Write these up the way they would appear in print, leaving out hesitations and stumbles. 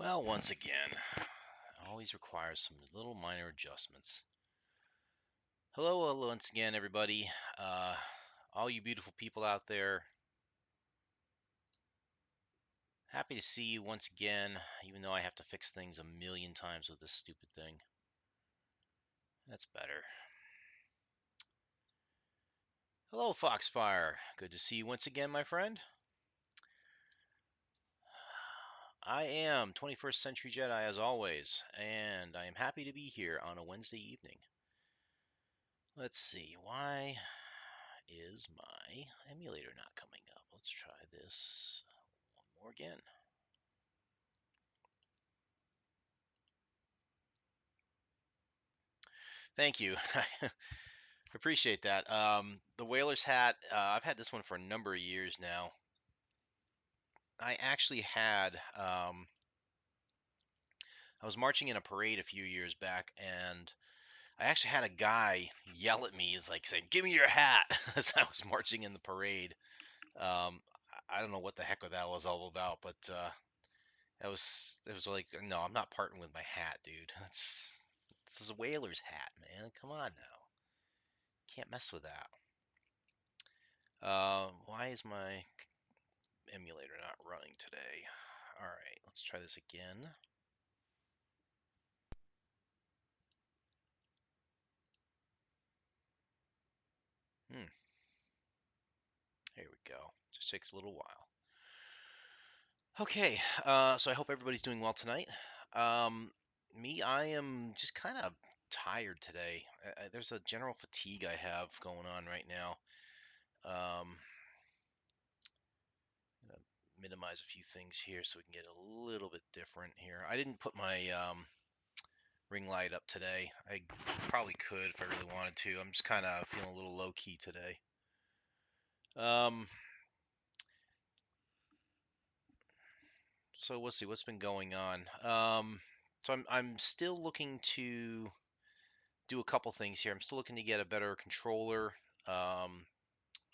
Well, once again, always requires some little minor adjustments. Hello, once again, everybody. All you beautiful people out there. Happy to see you once again, even though I have to fix things a million times with this stupid thing. That's better. Hello, Foxfire. Good to see you once again, my friend. I am 21st Century Jedi as always, and I am happy to be here on a Wednesday evening. Let's see, why is my emulator not coming up? Let's try this one more again. Thank you. I appreciate that. The Whalers hat, I've had this one for a number of years now. I actually had, I was marching in a parade a few years back, and I actually had a guy yell at me, is like saying, "Give me your hat," as I was marching in the parade. Um, I don't know what the heck that was all about, but it was like, no, I'm not parting with my hat, dude. This is a Whalers hat, man. Come on now, can't mess with that. Why is my emulator not running today? All right, let's try this again. Hmm. Here we go. Just takes a little while. Okay, so I hope everybody's doing well tonight. Um, I am just kind of tired today. There's a general fatigue I have going on right now. Um, I'm gonna minimize a few things here so we can get a little bit different here. I didn't put my ring light up today. I probably could if I really wanted to. I'm just kind of feeling a little low key today. Um, so let's see what's been going on. So I'm still looking to do a couple things here. I'm still looking to get a better controller, a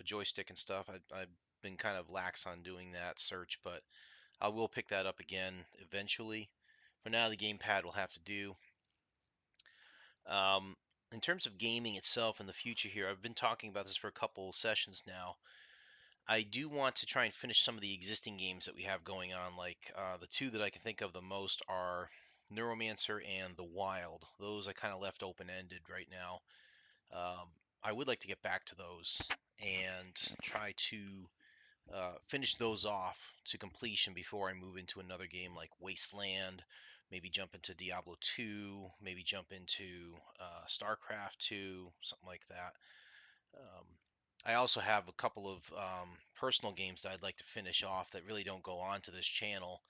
joystick and stuff. I've been kind of lax on doing that search, but I will pick that up again eventually. For now, the gamepad will have to do. Um, in terms of gaming itself in the future here, I've been talking about this for a couple sessions now. I do want to try and finish some of the existing games that we have going on. Like the two that I can think of the most are Neuromancer and The Wild. Those I kind of left open-ended right now. Um, I would like to get back to those and try to finish those off to completion before I move into another game like Wasteland, maybe jump into Diablo 2, maybe jump into StarCraft 2, something like that. Um, I also have a couple of personal games that I'd like to finish off that really don't go on to this channel.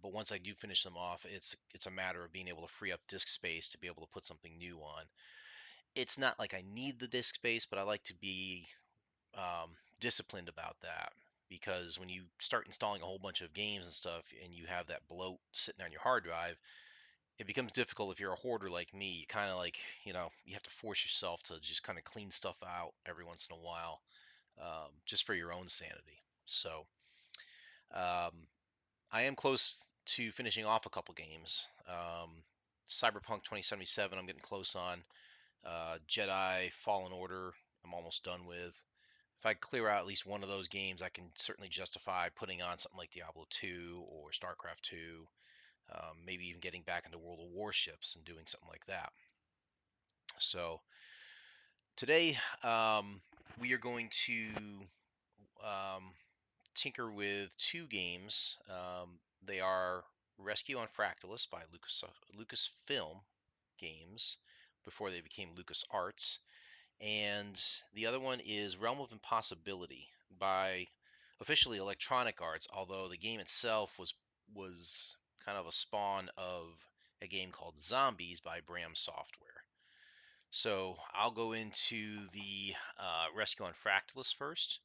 But once I do finish them off, it's a matter of being able to free up disk space to be able to put something new on. It's not like I need the disk space, but I like to be disciplined about that, because when you start installing a whole bunch of games and stuff and you have that bloat sitting on your hard drive, it becomes difficult. If you're a hoarder like me, you kind of like, you have to force yourself to just kind of clean stuff out every once in a while, just for your own sanity. So um, I am close to finishing off a couple games. Cyberpunk 2077, I'm getting close on. Jedi Fallen Order, I'm almost done with. If I clear out at least one of those games, I can certainly justify putting on something like Diablo 2 or StarCraft 2, maybe even getting back into World of Warships and doing something like that. So today, we are going to um, tinker with two games. They are Rescue on Fractalus by Lucasfilm Games before they became LucasArts, and the other one is Realm of Impossibility by officially Electronic Arts, although the game itself was kind of a spawn of a game called Zombies by Bram Software. So I'll go into the Rescue on Fractalus first,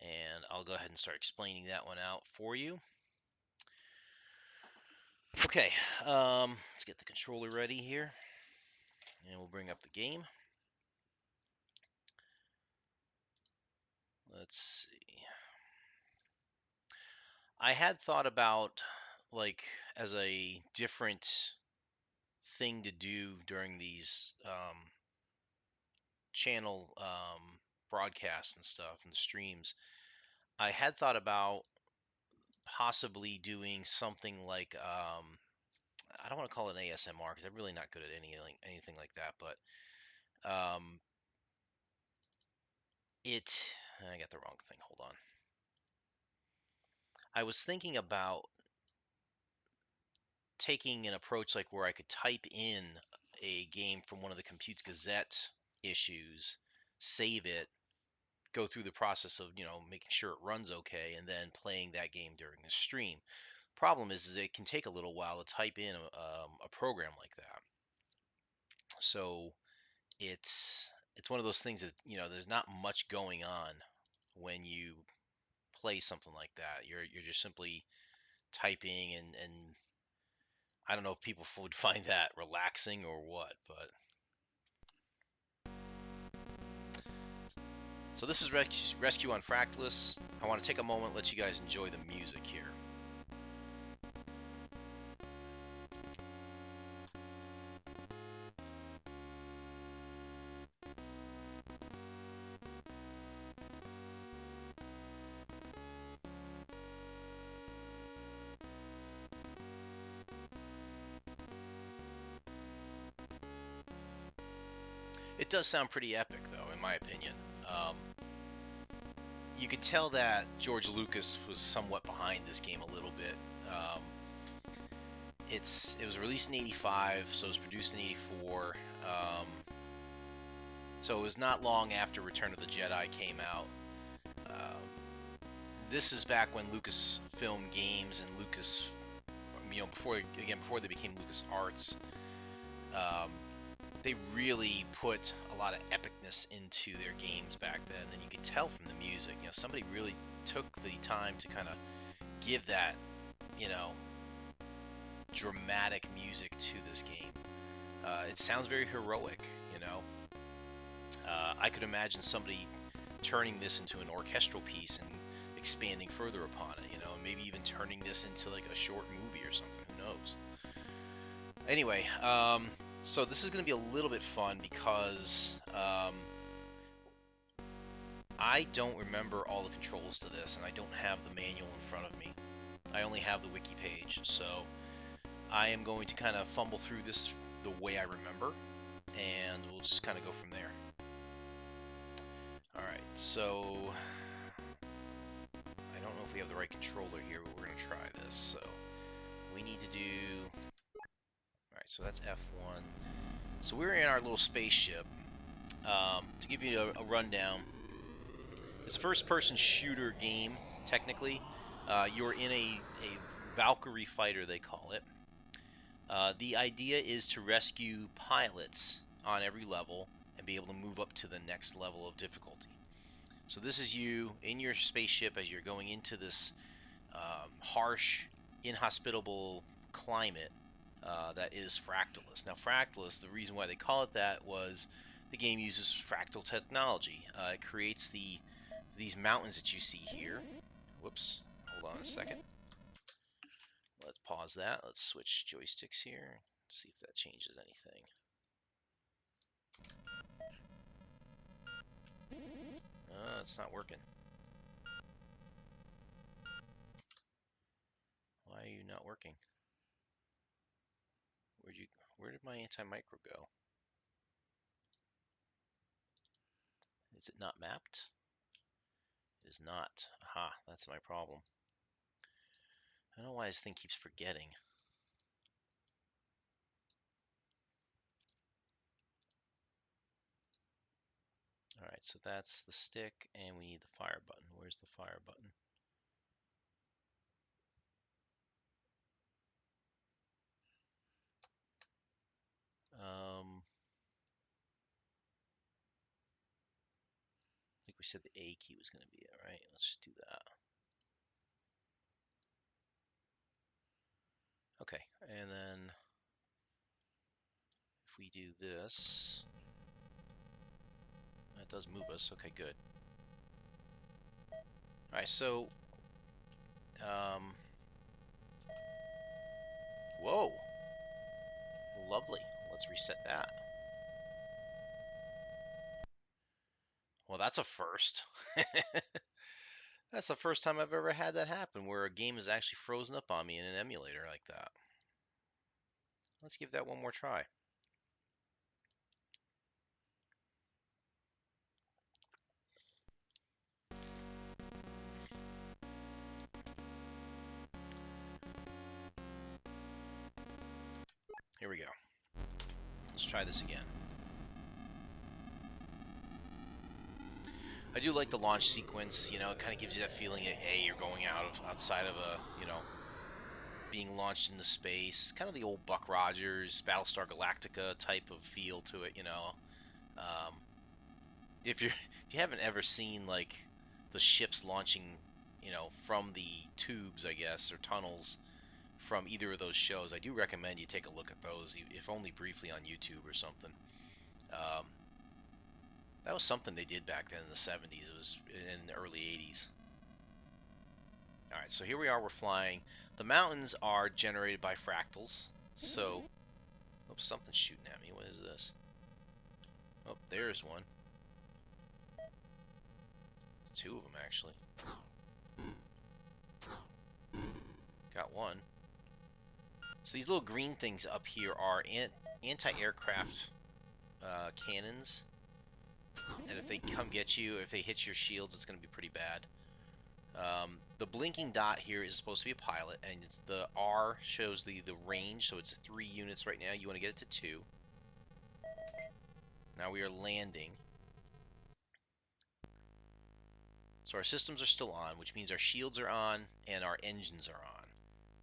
and I'll go ahead and start explaining that one out for you. Okay, let's get the controller ready here, and we'll bring up the game. Let's see. I had thought about like as a different thing to do during these channel broadcasts and stuff and the streams, I had thought about possibly doing something like I don't want to call it an ASMR because I'm really not good at anything like that, but um, I got the wrong thing. Hold on. I was thinking about taking an approach like where I could type in a game from one of the Computes Gazette issues, save it, go through the process of making sure it runs okay, and then playing that game during the stream. Problem is it can take a little while to type in a program like that. So it's one of those things that there's not much going on when you play something like that. You're just simply typing, and I don't know if people would find that relaxing or what, but so this is Rescue on Fractalus. I want to take a moment, let you guys enjoy the music here. It does sound pretty epic, though, in my opinion. Um, you could tell that George Lucas was somewhat behind this game a little bit. Um, it was released in '85, so it was produced in '84. So it was not long after Return of the Jedi came out. Um, this is back when Lucasfilm Games and Lucas, before they became Lucas Arts, um, they really put a lot of epicness into their games back then, and you could tell from the music. Somebody really took the time to kind of give that, you know, dramatic music to this game. It sounds very heroic, you know. I could imagine somebody turning this into an orchestral piece and expanding further upon it, maybe even turning this into like a short movie or something. Who knows? Anyway, so this is going to be a little bit fun because I don't remember all the controls to this, and I don't have the manual in front of me. I only have the wiki page, so I am going to kind of fumble through this the way I remember, and we'll just kind of go from there. Alright, so I don't know if we have the right controller here, but we're going to try this. So we need to do... Alright, so that's F1. So we're in our little spaceship. To give you a rundown, it's a first-person shooter game, technically. You're in a Valkyrie fighter, they call it. The idea is to rescue pilots on every level and be able to move up to the next level of difficulty. So this is you in your spaceship as you're going into this harsh, inhospitable climate that is Fractalus. Now, Fractalus, the reason why they call it that was the game uses fractal technology. It creates these mountains that you see here. Whoops, hold on a second. Let's pause that. Let's switch joysticks here. See if that changes anything. It's not working. Why are you not working? Where did my anti-micro go? Is it not mapped? It is not. Aha, that's my problem. I don't know why this thing keeps forgetting. Alright, so that's the stick, and we need the fire button. Where's the fire button? I think we said the A key was going to be it, right? Let's just do that. Okay, and then if we do this, that does move us. Okay, good. Alright, so let's reset that. Well, that's a first. That's the first time I've ever had that happen, where a game is actually frozen up on me in an emulator like that. Let's give that one more try. Here we go. Let's try this again. I do like the launch sequence. You know, it kind of gives you that feeling that, hey, you're going outside of a, being launched into space. Kind of the old Buck Rogers, Battlestar Galactica type of feel to it. Um, if you haven't ever seen like the ships launching, from the tubes, I guess, or tunnels from either of those shows, I do recommend you take a look at those, if only briefly on YouTube or something. Um, that was something they did back then in the 70s. It was in the early 80s. All right, so here we are. We're flying. The mountains are generated by fractals. So, oops, something's shooting at me. What is this? Oh, there's one. Two of them, actually. Got one. So these little green things up here are anti-aircraft cannons. And if they come get you, if they hit your shields, it's going to be pretty bad. The blinking dot here is supposed to be a pilot, and the R shows the range, so it's 3 units right now. You want to get it to 2. Now we are landing. So our systems are still on, which means our shields are on and our engines are on.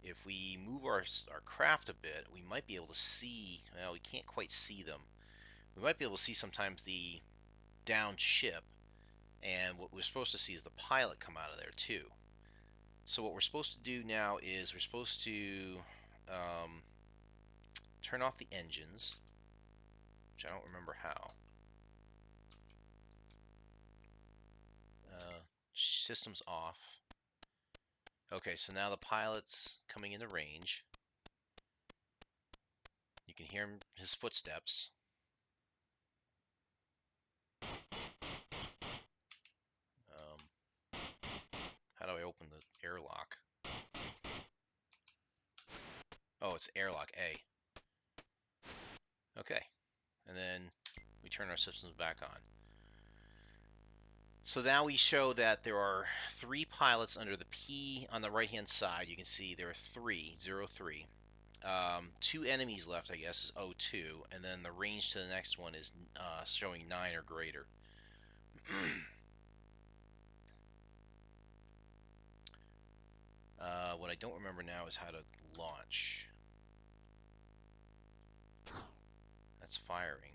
If we move our craft a bit, we might be able to see, well, we can't quite see them. We might be able to see sometimes the downed ship, and what we're supposed to see is the pilot come out of there too. So what we're supposed to do now is we're supposed to turn off the engines, which I don't remember how. Systems off. Okay, so now the pilot's coming into range. You can hear his footsteps. How do I open the airlock? Oh, it's airlock A. Okay, and then we turn our systems back on. So now we show that there are 3 pilots under the P on the right-hand side. You can see there are 3, 03. 2 enemies left, I guess, is 02, and then the range to the next one is showing 9 or greater. What I don't remember now is how to launch. That's firing.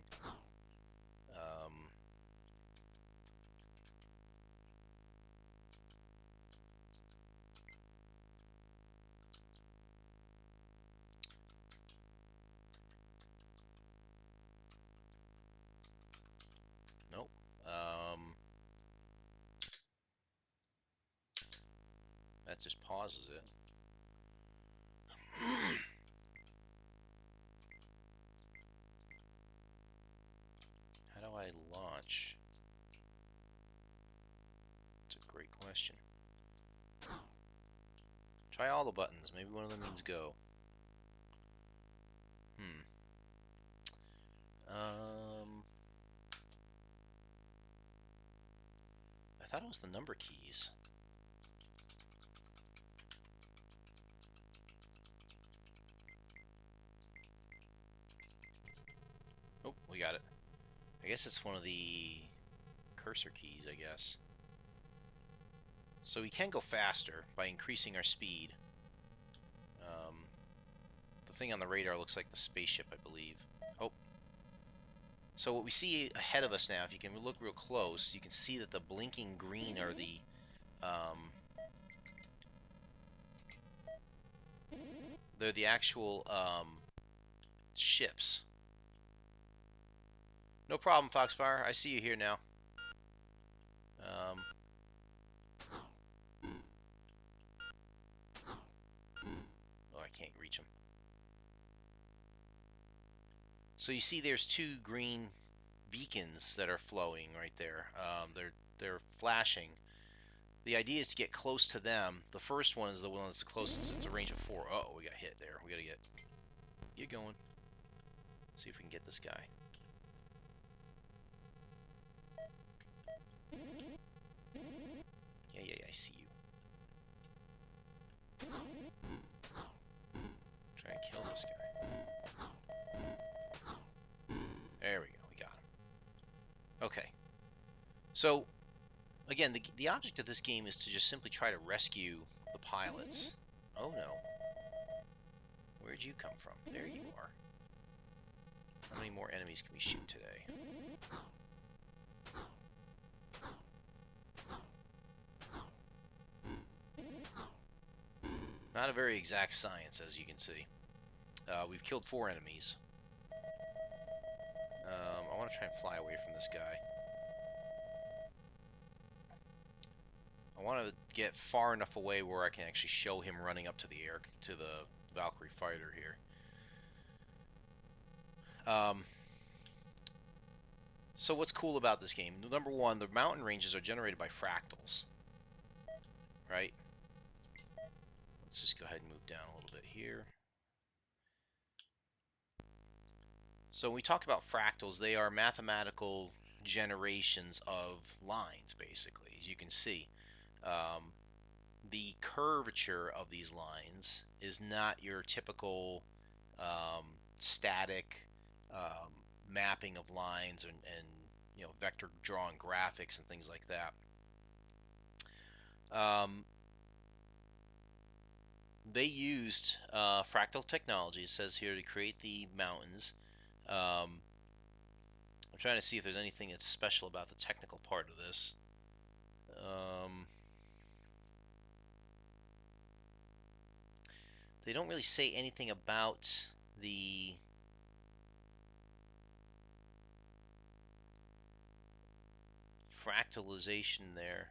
Nope. That just pauses it. How do I launch? It's a great question. Try all the buttons. Maybe one of them means go. I thought it was the number keys. Oh, we got it. I guess it's one of the cursor keys, I guess. So we can go faster by increasing our speed. The thing on the radar looks like the spaceship, I believe. Oh. So what we see ahead of us now, if you can look real close, you can see that the blinking green are they're the actual ships. No problem, Foxfire. I see you here now. Oh, I can't reach them. So you see there's two green beacons that are flowing right there. They're flashing. The idea is to get close to them. The first one is the one that's the closest. It's a range of 4. Oh, we got hit there. We gotta get going. See if we can get this guy. Yeah, I see you. Try and kill this guy. There we go. We got him. Okay. So again, the object of this game is to just simply try to rescue the pilots. Oh no. Where'd you come from? There you are. How many more enemies can we shoot today? Not a very exact science, as you can see. We've killed 4 enemies. I want to try and fly away from this guy. I want to get far enough away where I can actually show him running up to the Valkyrie fighter here. So what's cool about this game? Number one, the mountain ranges are generated by fractals, right? Let's just go ahead and move down a little bit here. So when we talk about fractals, they are mathematical generations of lines, basically, as you can see. The curvature of these lines is not your typical static um, mapping of lines and vector drawing graphics and things like that. They used fractal technology, it says here, to create the mountains. I'm trying to see if there's anything that's special about the technical part of this. They don't really say anything about the fractalization there.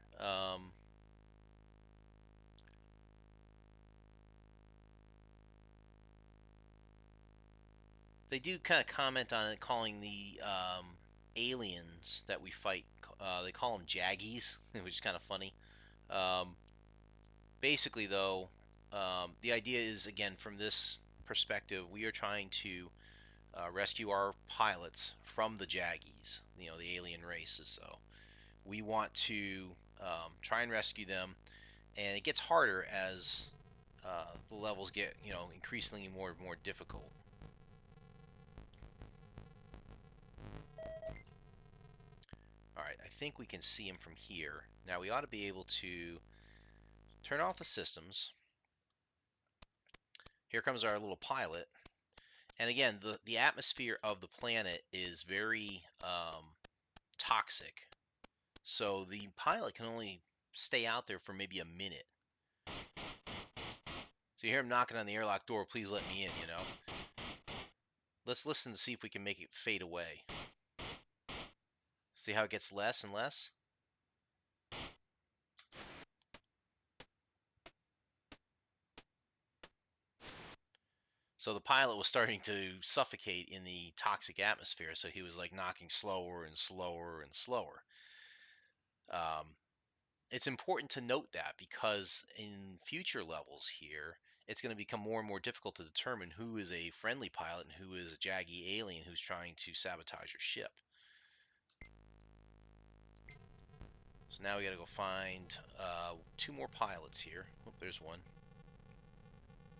They do kind of comment on it, calling the aliens that we fight, they call them Jaggies, which is kind of funny. Um, Basically, though, the idea is, again, from this perspective, we are trying to rescue our pilots from the Jaggies, the alien races. So we want to try and rescue them, and it gets harder as the levels get, increasingly more and more difficult. All right, I think we can see him from here. Now we ought to be able to turn off the systems. Here comes our little pilot. And again, the atmosphere of the planet is very toxic. So the pilot can only stay out there for maybe a minute. So you hear him knocking on the airlock door, please let me in. Let's listen to see if we can make it fade away. See how it gets less and less? So the pilot was starting to suffocate in the toxic atmosphere, so he was like knocking slower and slower and slower. It's important to note that because in future levels here, it's going to become more and more difficult to determine who is a friendly pilot and who is a jaggy alien who's trying to sabotage your ship. So now we got to go find 2 more pilots here. Oh, there's one.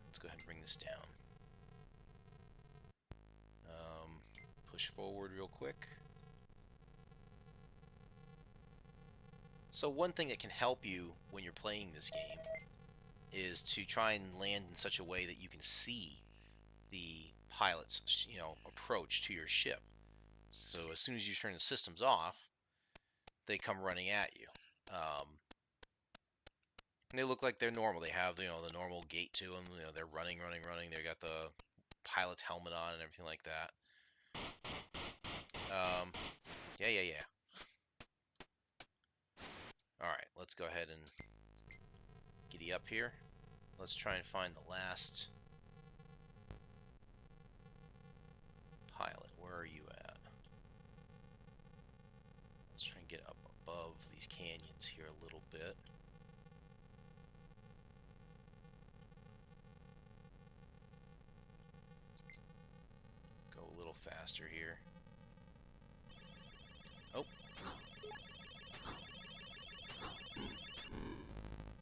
Let's go ahead and bring this down. Push forward real quick. So one thing that can help you when you're playing this game is to try and land in such a way that you can see the pilot's approach to your ship. So as soon as you turn the systems off, they come running at you. And they look like they're normal. They have the normal gait to them. They're running. They got the pilot's helmet on and everything like that. Yeah. All right, let's go ahead and giddy up here. Let's try and find the last pilot. these canyons here a little bit. Go a little faster here. Oh.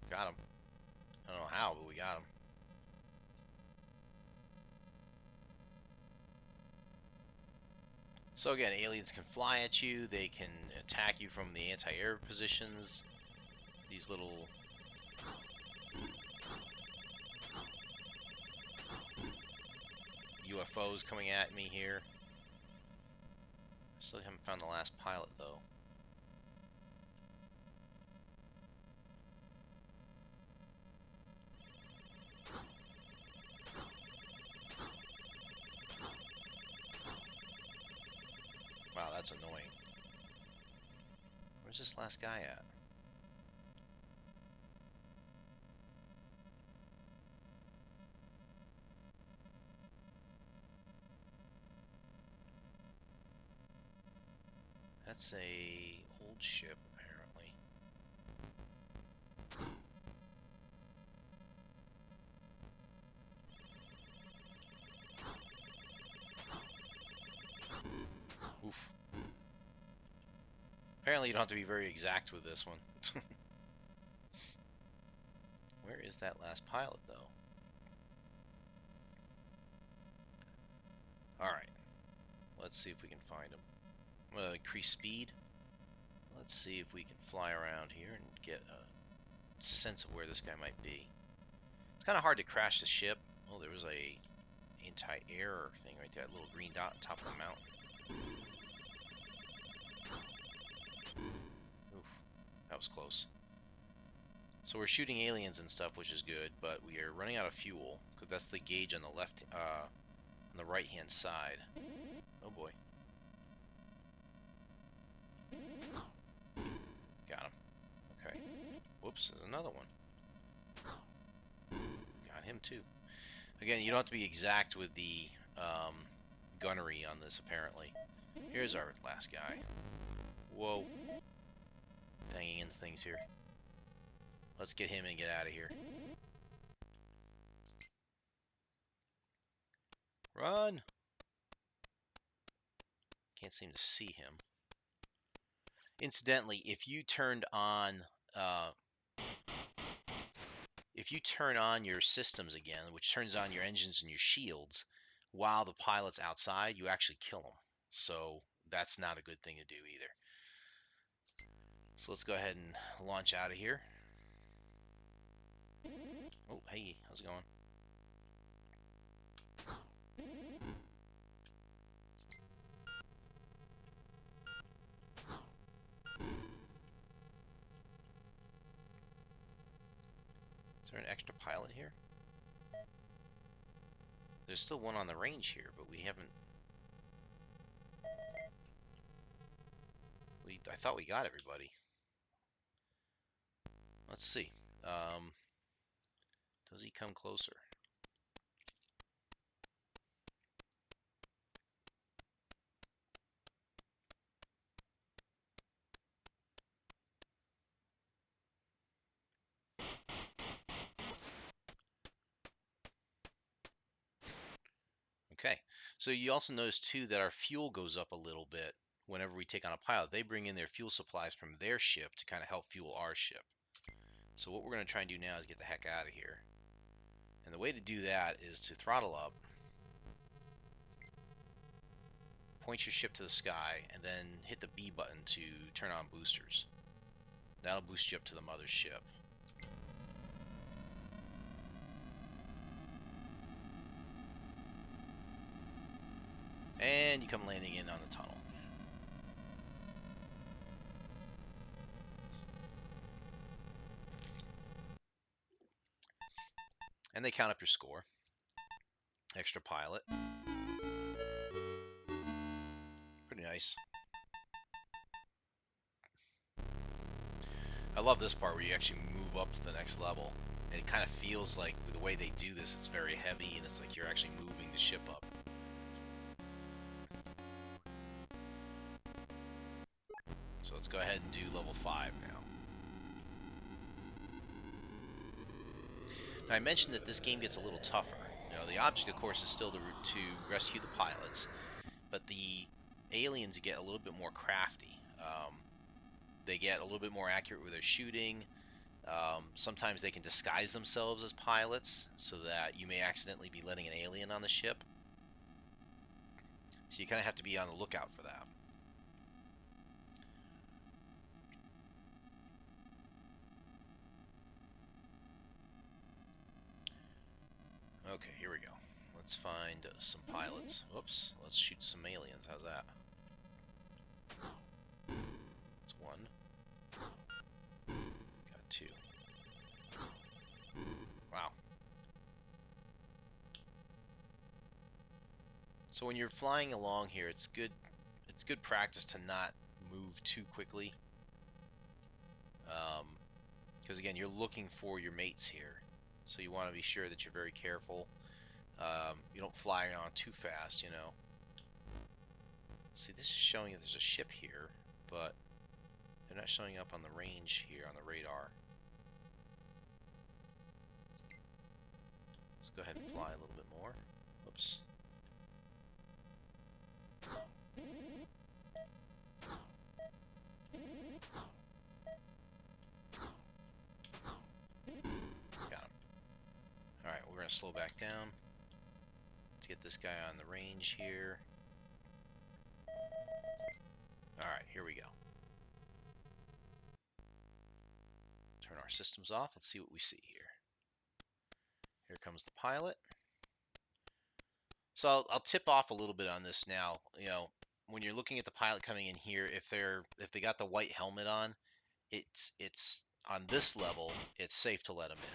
Got him. I don't know how, but we got him. So again, aliens can fly at you. They can attack you from the anti-air positions. These little UFOs coming at me here. Still haven't found the last pilot, though. Wow, that's annoying. Where's this last guy at? That's a old ship, apparently. Oof. Apparently you don't have to be very exact with this one. Where is that last pilot, though? Alright. Let's see if we can find him. I'm going to increase speed. Let's see if we can fly around here and get a sense of where this guy might be. It's kind of hard to crash the ship. Oh, there was a anti-air thing right there. That little green dot on top of the mountain. Oof. That was close. So we're shooting aliens and stuff, which is good, but we are running out of fuel, because that's the gauge on the left, on the right-hand side. Oh boy. Got him. Okay. Whoops, there's another one. Got him too. Again, you don't have to be exact with the gunnery on this, apparently. Here's our last guy. Whoa. Banging into things here. Let's get him and get out of here. Run! Can't seem to see him. Incidentally, if you turn on your systems again, which turns on your engines and your shields, while the pilot's outside, you actually kill him. So that's not a good thing to do either. So let's go ahead and launch out of here. Oh, hey, how's it going? Is there an extra pilot here? There's still one on the range here, but we haven't... I thought we got everybody. Let's see. Does he come closer? Okay, so you also notice too that our fuel goes up a little bit whenever we take on a pilot. They bring in their fuel supplies from their ship to kind of help fuel our ship. So what we're going to try and do now is get the heck out of here. And the way to do that is to throttle up, point your ship to the sky, and then hit the B button to turn on boosters. That'll boost you up to the mother ship. And you come landing in on the tunnel. And they count up your score. Extra pilot. Pretty nice. I love this part where you actually move up to the next level. And it kind of feels like, with the way they do this, it's very heavy, and it's like you're actually moving the ship up. So let's go ahead and do level 5 now. Now I mentioned that this game gets a little tougher. You know, the object, of course, is still to rescue the pilots, but the aliens get a little bit more crafty. They get a little bit more accurate with their shooting. Sometimes they can disguise themselves as pilots so that you may accidentally be letting an alien on the ship. So you kind of have to be on the lookout for that. Okay, here we go. Let's find some pilots. Whoops, let's shoot some aliens. How's that? That's one. Got two. Wow. So when you're flying along here, it's good practice to not move too quickly. Because again, you're looking for your mates here. So you want to be sure that you're very careful. You don't fly around too fast, you know. See, this is showing that there's a ship here, but they're not showing up on the range here on the radar. Let's go ahead and fly a little bit more. Whoops. Got him. Alright, we're going to slow back down. Let's get this guy on the range here. Alright, here we go. Turn our systems off. Let's see what we see here. Here comes the pilot. So I'll tip off a little bit on this now. You know, when you're looking at the pilot coming in here, if they got the white helmet on, it's on this level, it's safe to let them in.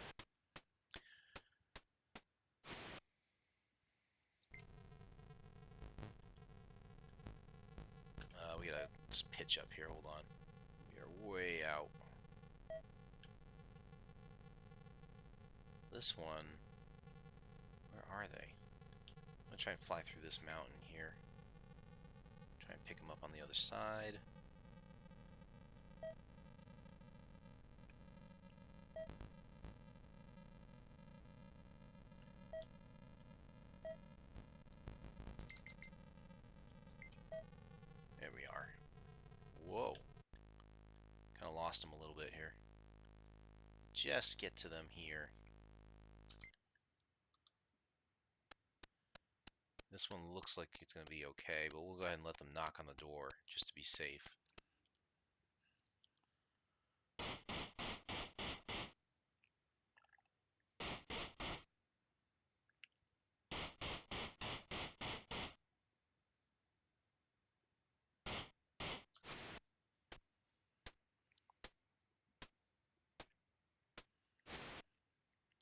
We gotta just pitch up here. Hold on. We are way out. This one, where are they? I'm gonna try and fly through this mountain here. Try and pick them up on the other side. There we are. Whoa. Kind of lost them a little bit here. Just get to them here. This one looks like it's going to be okay, but we'll go ahead and let them knock on the door just to be safe.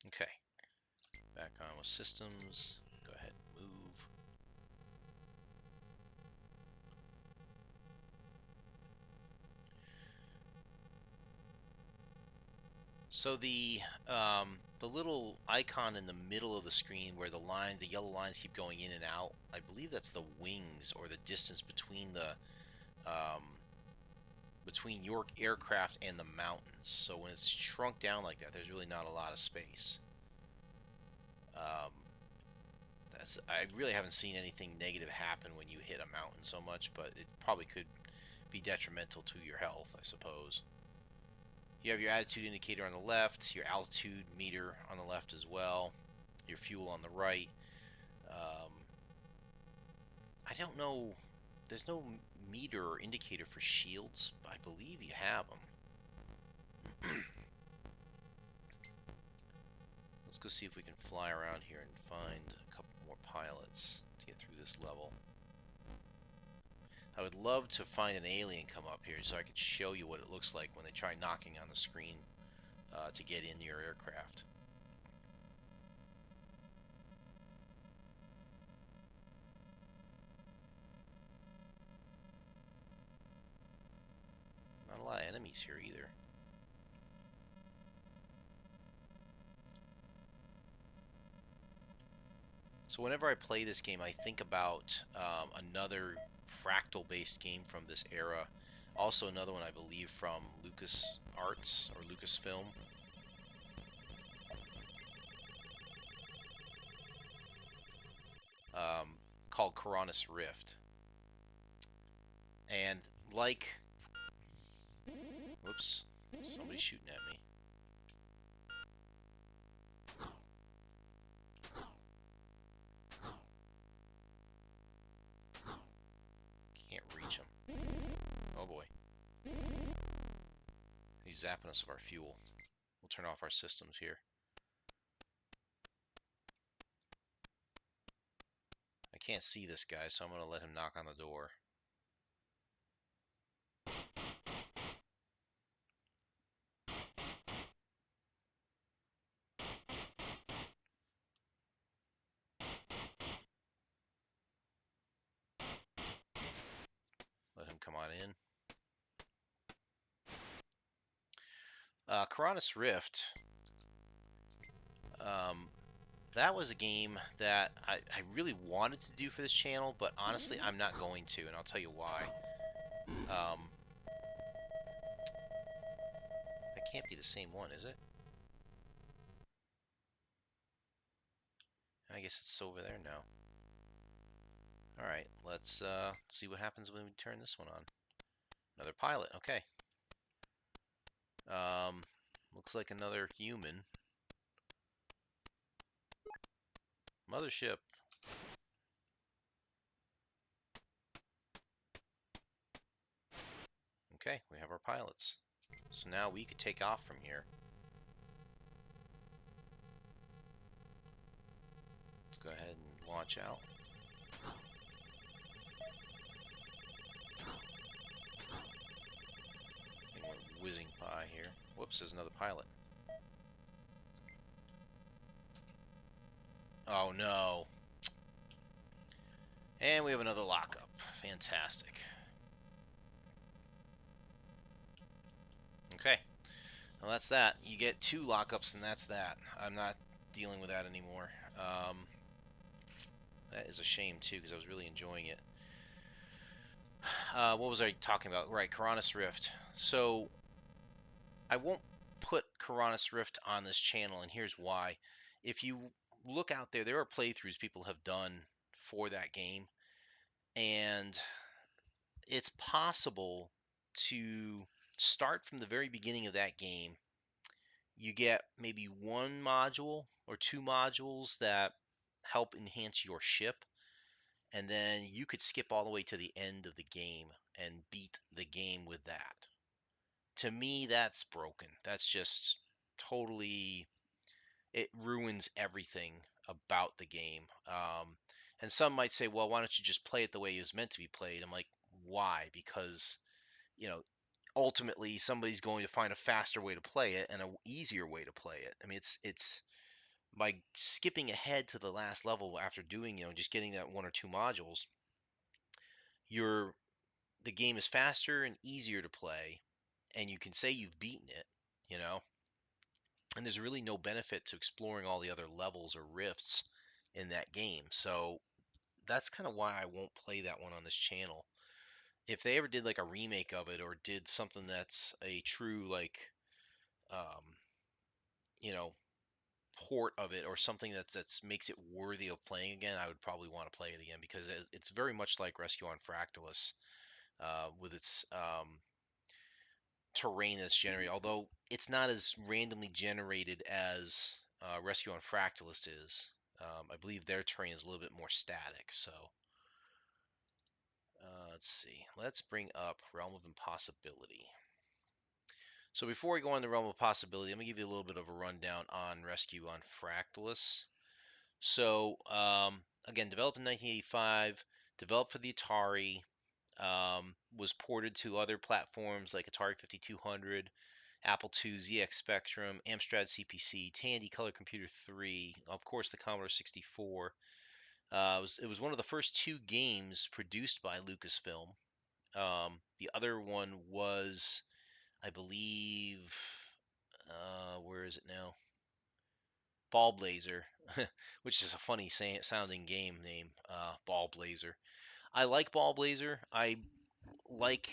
Okay. Back on with systems. Go ahead and move. So the little icon in the middle of the screen where the yellow lines keep going in and out, I believe that's the wings or the distance between between your aircraft and the mountains. So when it's shrunk down like that, there's really not a lot of space. I really haven't seen anything negative happen when you hit a mountain so much, but it probably could be detrimental to your health, I suppose. You have your attitude indicator on the left, your altitude meter on the left as well, your fuel on the right. Um, I don't know. There's no meter or indicator for shields, but I believe you have them. Let's go see if we can fly around here and find a couple more pilots to get through this level. I would love to find an alien come up here so I could show you what it looks like when they try knocking on the screen to get in your aircraft. Not a lot of enemies here either. So whenever I play this game, I think about another fractal-based game from this era. Also, another one I believe from Lucas Arts or Lucasfilm, um, called Coronis Rift. And like, whoops, somebody's shooting at me. Can't reach him. Oh boy, he's zapping us of our fuel. We'll turn off our systems here. I can't see this guy, so I'm going to let him knock on the door. Let him come on in. Coronis Rift, um, that was a game that I really wanted to do for this channel, but honestly, I'm not going to, and I'll tell you why. That can't be the same one, is it? I guess it's over there now. Alright, let's see what happens when we turn this one on. Another pilot, okay. Looks like another human. Mothership. Okay, we have our pilots. So now we could take off from here. Let's go ahead and launch out. Thing went whizzing by here. Whoops, there's another pilot. Oh no. And we have another lockup. Fantastic. Okay. Well, that's that. You get 2 lockups, and that's that. I'm not dealing with that anymore. That is a shame, too, because I was really enjoying it. What was I talking about? Right, Coronis Rift. So, I won't put Coronis Rift on this channel, and here's why. If you look out there, there are playthroughs people have done for that game, and it's possible to start from the very beginning of that game. You get maybe 1 module or 2 modules that help enhance your ship, and then you could skip all the way to the end of the game and beat the game with that. To me, that's broken. That's just totally, it ruins everything about the game. And some might say, well, why don't you just play it the way it was meant to be played? I'm like, why? Because, you know, ultimately somebody's going to find a faster way to play it and an easier way to play it. I mean, it's by skipping ahead to the last level after doing, just getting that 1 or 2 modules, you're the game is faster and easier to play, and you can say you've beaten it, you know, and there's really no benefit to exploring all the other levels or rifts in that game. So that's kind of why I won't play that one on this channel. If they ever did like a remake of it or did something that's a true like um, you know, port of it or something that's makes it worthy of playing again, I would probably want to play it again because it's very much like Rescue on Fractalus with its terrain that's generated, although it's not as randomly generated as Rescue on Fractalus is. I believe their terrain is a little bit more static. So let's see. Let's bring up Realm of Impossibility. So before we go on the Realm of Possibility, let me give you a little bit of a rundown on Rescue on Fractalus. So again, developed in 1985, developed for the Atari, was ported to other platforms like Atari 5200, Apple II, ZX Spectrum, Amstrad CPC, Tandy Color Computer 3, of course the Commodore 64. It was one of the first 2 games produced by Lucasfilm. The other one was, I believe, where is it now? Ball Blazer, which is a funny sounding game name, Ball Blazer. I like Ball Blazer. I like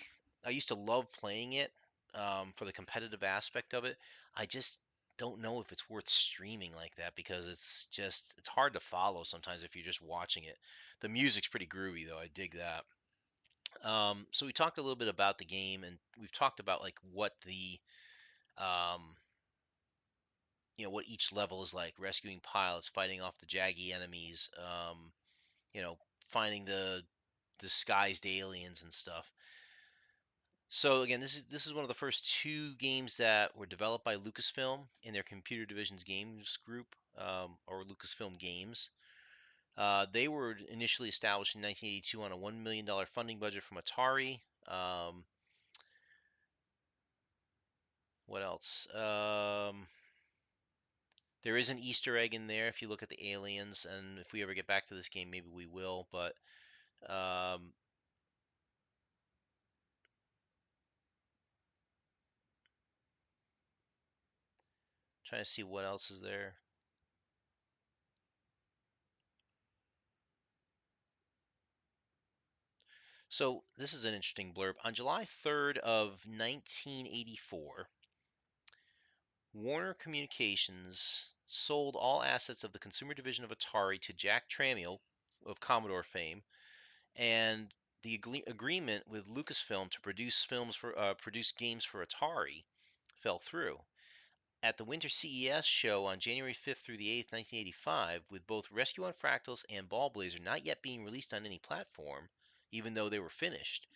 I used to love playing it for the competitive aspect of it. I just don't know if it's worth streaming like that because it's hard to follow sometimes if you're just watching it. The music's pretty groovy though. I dig that. So we talked a little bit about the game, and we've talked about like what the um, what each level is like: rescuing pilots, fighting off the jaggy enemies, you know, finding the disguised aliens and stuff. So again, this is one of the first two games that were developed by Lucasfilm in their Computer Division's Games Group, or Lucasfilm Games. They were initially established in 1982 on a $1 million funding budget from Atari. What else? There is an Easter egg in there if you look at the aliens, and if we ever get back to this game, maybe we will. But um, trying to see what else is there. So this is an interesting blurb. On July 3rd of 1984, Warner Communications sold all assets of the consumer division of Atari to Jack Tramiel of Commodore fame, and the agreement with Lucasfilm to produce games for Atari fell through. At the Winter CES show on January 5th through the 8th, 1985, with both Rescue on Fractals and Ball Blazer not yet being released on any platform, even though they were finished,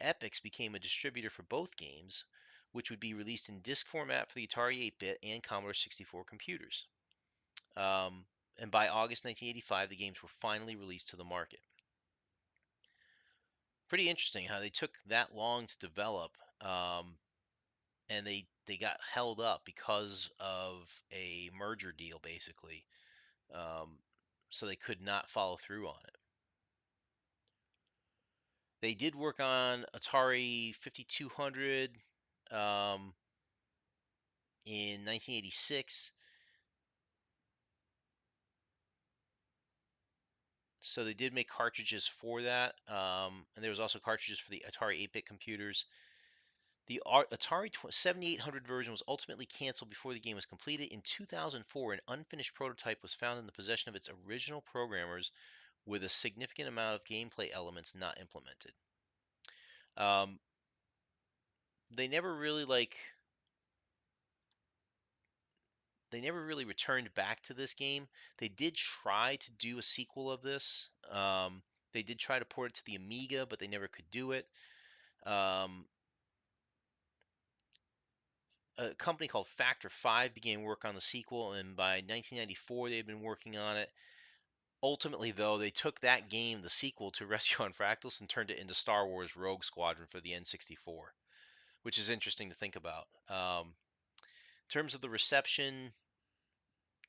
Epyx became a distributor for both games, which would be released in disc format for the Atari 8-bit and Commodore 64 computers. And by August 1985, the games were finally released to the market. Pretty interesting how they took that long to develop, and they got held up because of a merger deal, basically. Um, so they could not follow through on it. They did work on Atari 5200 in 1986. So they did make cartridges for that, and there was also cartridges for the Atari 8-bit computers. The Atari 7800 version was ultimately canceled before the game was completed. In 2004, an unfinished prototype was found in the possession of its original programmers with a significant amount of gameplay elements not implemented. Um, they never really returned back to this game. They did try to do a sequel of this. They did try to port it to the Amiga, but they never could do it. Um, a company called Factor 5 began work on the sequel, and by 1994 they had been working on it. Ultimately, though, they took that game, the sequel to Rescue on Fractals, and turned it into Star Wars Rogue Squadron for the N64, which is interesting to think about. In terms of the reception,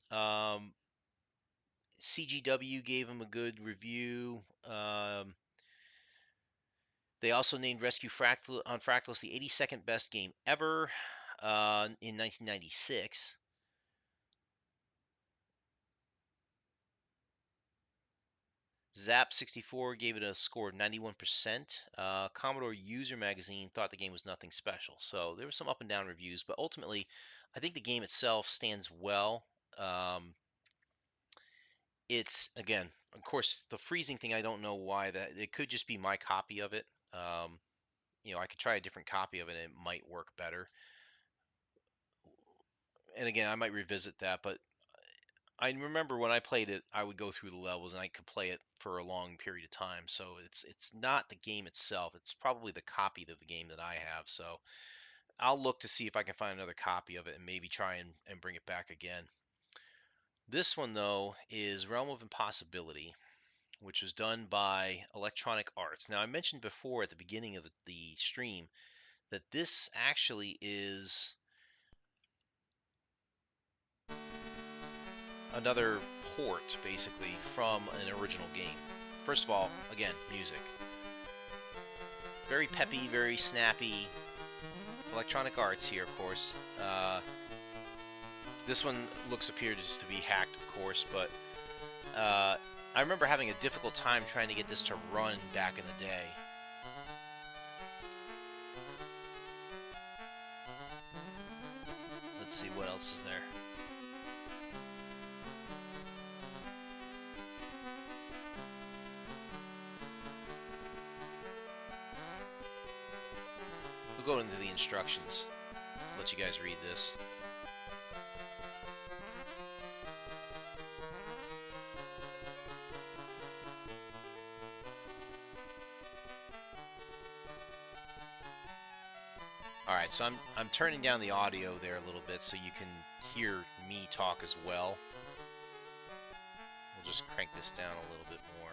um, CGW gave them a good review. They also named Rescue on Fractals the 82nd best game ever in 1996. Zap64 gave it a score of 91%. Commodore User Magazine thought the game was nothing special. So there were some up and down reviews, but ultimately, I think the game itself stands well. Um, it's, again, of course, the freezing thing, I don't know why that. It could just be my copy of it. Um, I could try a different copy of it and it might work better. And again, I might revisit that, but I remember when I played it, I would go through the levels and I could play it for a long period of time. So it's not the game itself. It's probably the copy of the game that I have. So I'll look to see if I can find another copy of it and maybe try and bring it back again. This one, though, is Realm of Impossibility, which was done by Electronic Arts. Now, I mentioned before at the beginning of the stream that this actually is another port, basically, from an original game. First of all, again, music. Very peppy, very snappy. Electronic Arts here, of course. This one appears to be hacked, of course, but I remember having a difficult time trying to get this to run back in the day. Let's see what else is there. We'll go into the instructions. Let you guys read this. All right, so I'm turning down the audio there a little bit so you can hear me talk as well. We'll just crank this down a little bit more.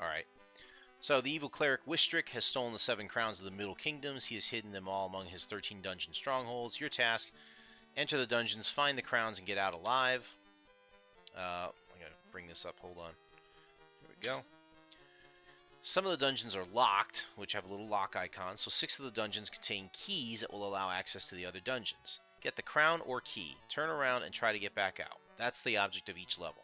All right. So the evil cleric Wistrick has stolen the 7 crowns of the Middle Kingdoms. He has hidden them all among his 13 dungeon strongholds. Your task: enter the dungeons, find the crowns, and get out alive. I'm going to bring this up. Hold on. Here we go. Some of the dungeons are locked, which have a little lock icon, so 6 of the dungeons contain keys that will allow access to the other dungeons. Get the crown or key, turn around, and try to get back out. That's the object of each level.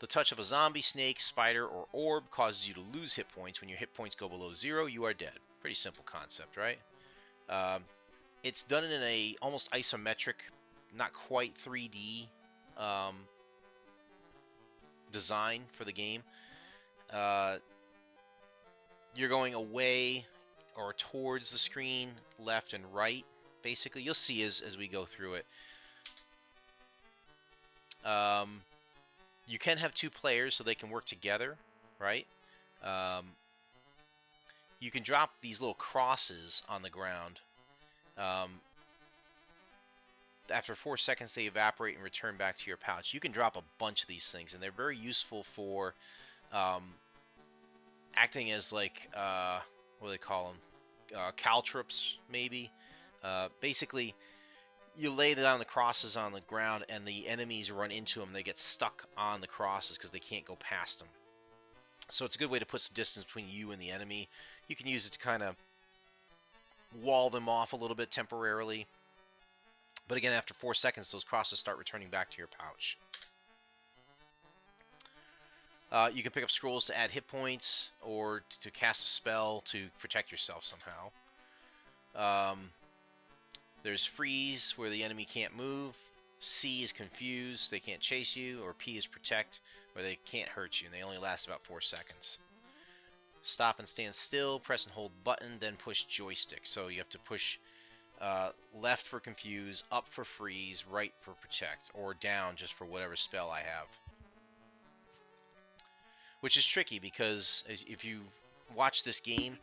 The touch of a zombie, snake, spider, or orb causes you to lose hit points. When your hit points go below 0, you are dead. Pretty simple concept, right? It's done in a almost isometric, not quite 3D design for the game. You're going away or towards the screen, left and right, basically. You'll see as we go through it. You can have 2 players so they can work together, right? You can drop these little crosses on the ground. After 4 seconds, they evaporate and return back to your pouch. You can drop a bunch of these things, and they're very useful for acting as like, what do they call them? Caltrops, maybe. Basically, you lay down the crosses on the ground, and the enemies run into them. They get stuck on the crosses because they can't go past them. So it's a good way to put some distance between you and the enemy. You can use it to kind of wall them off a little bit temporarily. But again, after 4 seconds, those crosses start returning back to your pouch. You can pick up scrolls to add hit points or to cast a spell to protect yourself somehow. There's freeze, where the enemy can't move. C is confuse, they can't chase you. Or P is protect, where they can't hurt you, and they only last about 4 seconds. Stop and stand still, press and hold button, then push joystick. So you have to push left for confuse, up for freeze, right for protect, or down just for whatever spell I have. Which is tricky because if you watch this game,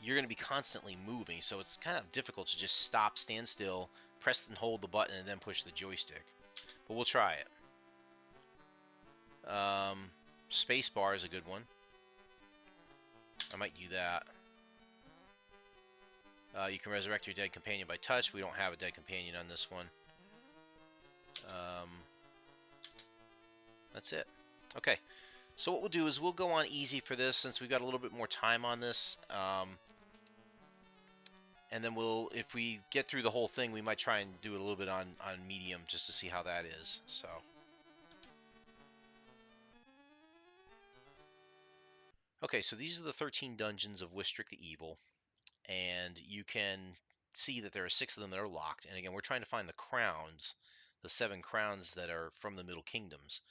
you're going to be constantly moving, so it's kind of difficult to just stop, stand still, press and hold the button, and then push the joystick. But we'll try it. Space bar is a good one. I might do that. You can resurrect your dead companion by touch. We don't have a dead companion on this one. That's it. Okay. So what we'll do is we'll go on easy for this since we've got a little bit more time on this. And then if we get through the whole thing, we might try and do it a little bit on medium just to see how that is. So. Okay, so these are the 13 dungeons of Wistrick the Evil. And you can see that there are 6 of them that are locked. And again, we're trying to find the crowns, the 7 crowns that are from the Middle Kingdoms.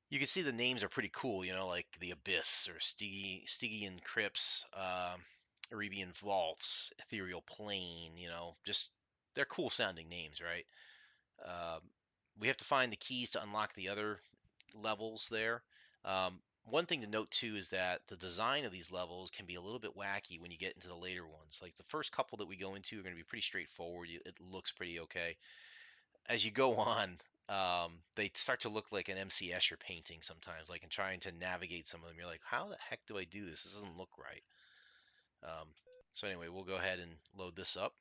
You can see the names are pretty cool, like the Abyss or Stygian Crypts, Arabian Vaults, Ethereal Plane, just they're cool sounding names, right? We have to find the keys to unlock the other levels there. One thing to note too is that the design of these levels can be a little bit wacky when you get into the later ones. Like the first couple that we go into are going to be pretty straightforward. It looks pretty okay. As you go on, they start to look like an MC Escher painting sometimes, like in trying to navigate some of them. You're like, how the heck do I do this? This doesn't look right. So anyway, we'll go ahead and load this up.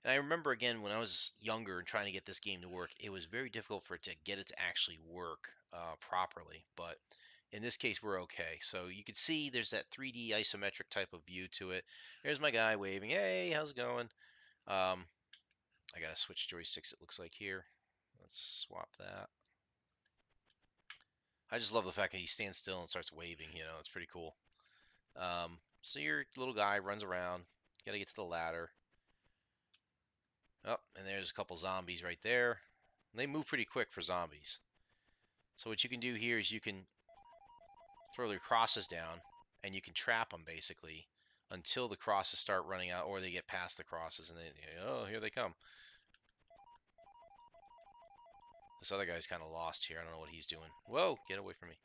And I remember, again, when I was younger and trying to get this game to work, it was very difficult for it to get it to actually work properly. But in this case, we're okay. So you can see there's that 3D isometric type of view to it. There's my guy waving, hey, how's it going? I got to switch joysticks, it looks like here. Let's swap that. I just love the fact that he stands still and starts waving, it's pretty cool. So your little guy runs around. You gotta get to the ladder. Oh, and there's a couple zombies right there. They move pretty quick for zombies. So what you can do here is you can throw their crosses down, and you can trap them basically until the crosses start running out, or they get past the crosses, and then oh, here they come. This other guy's kind of lost here. I don't know what he's doing. Whoa, get away from me.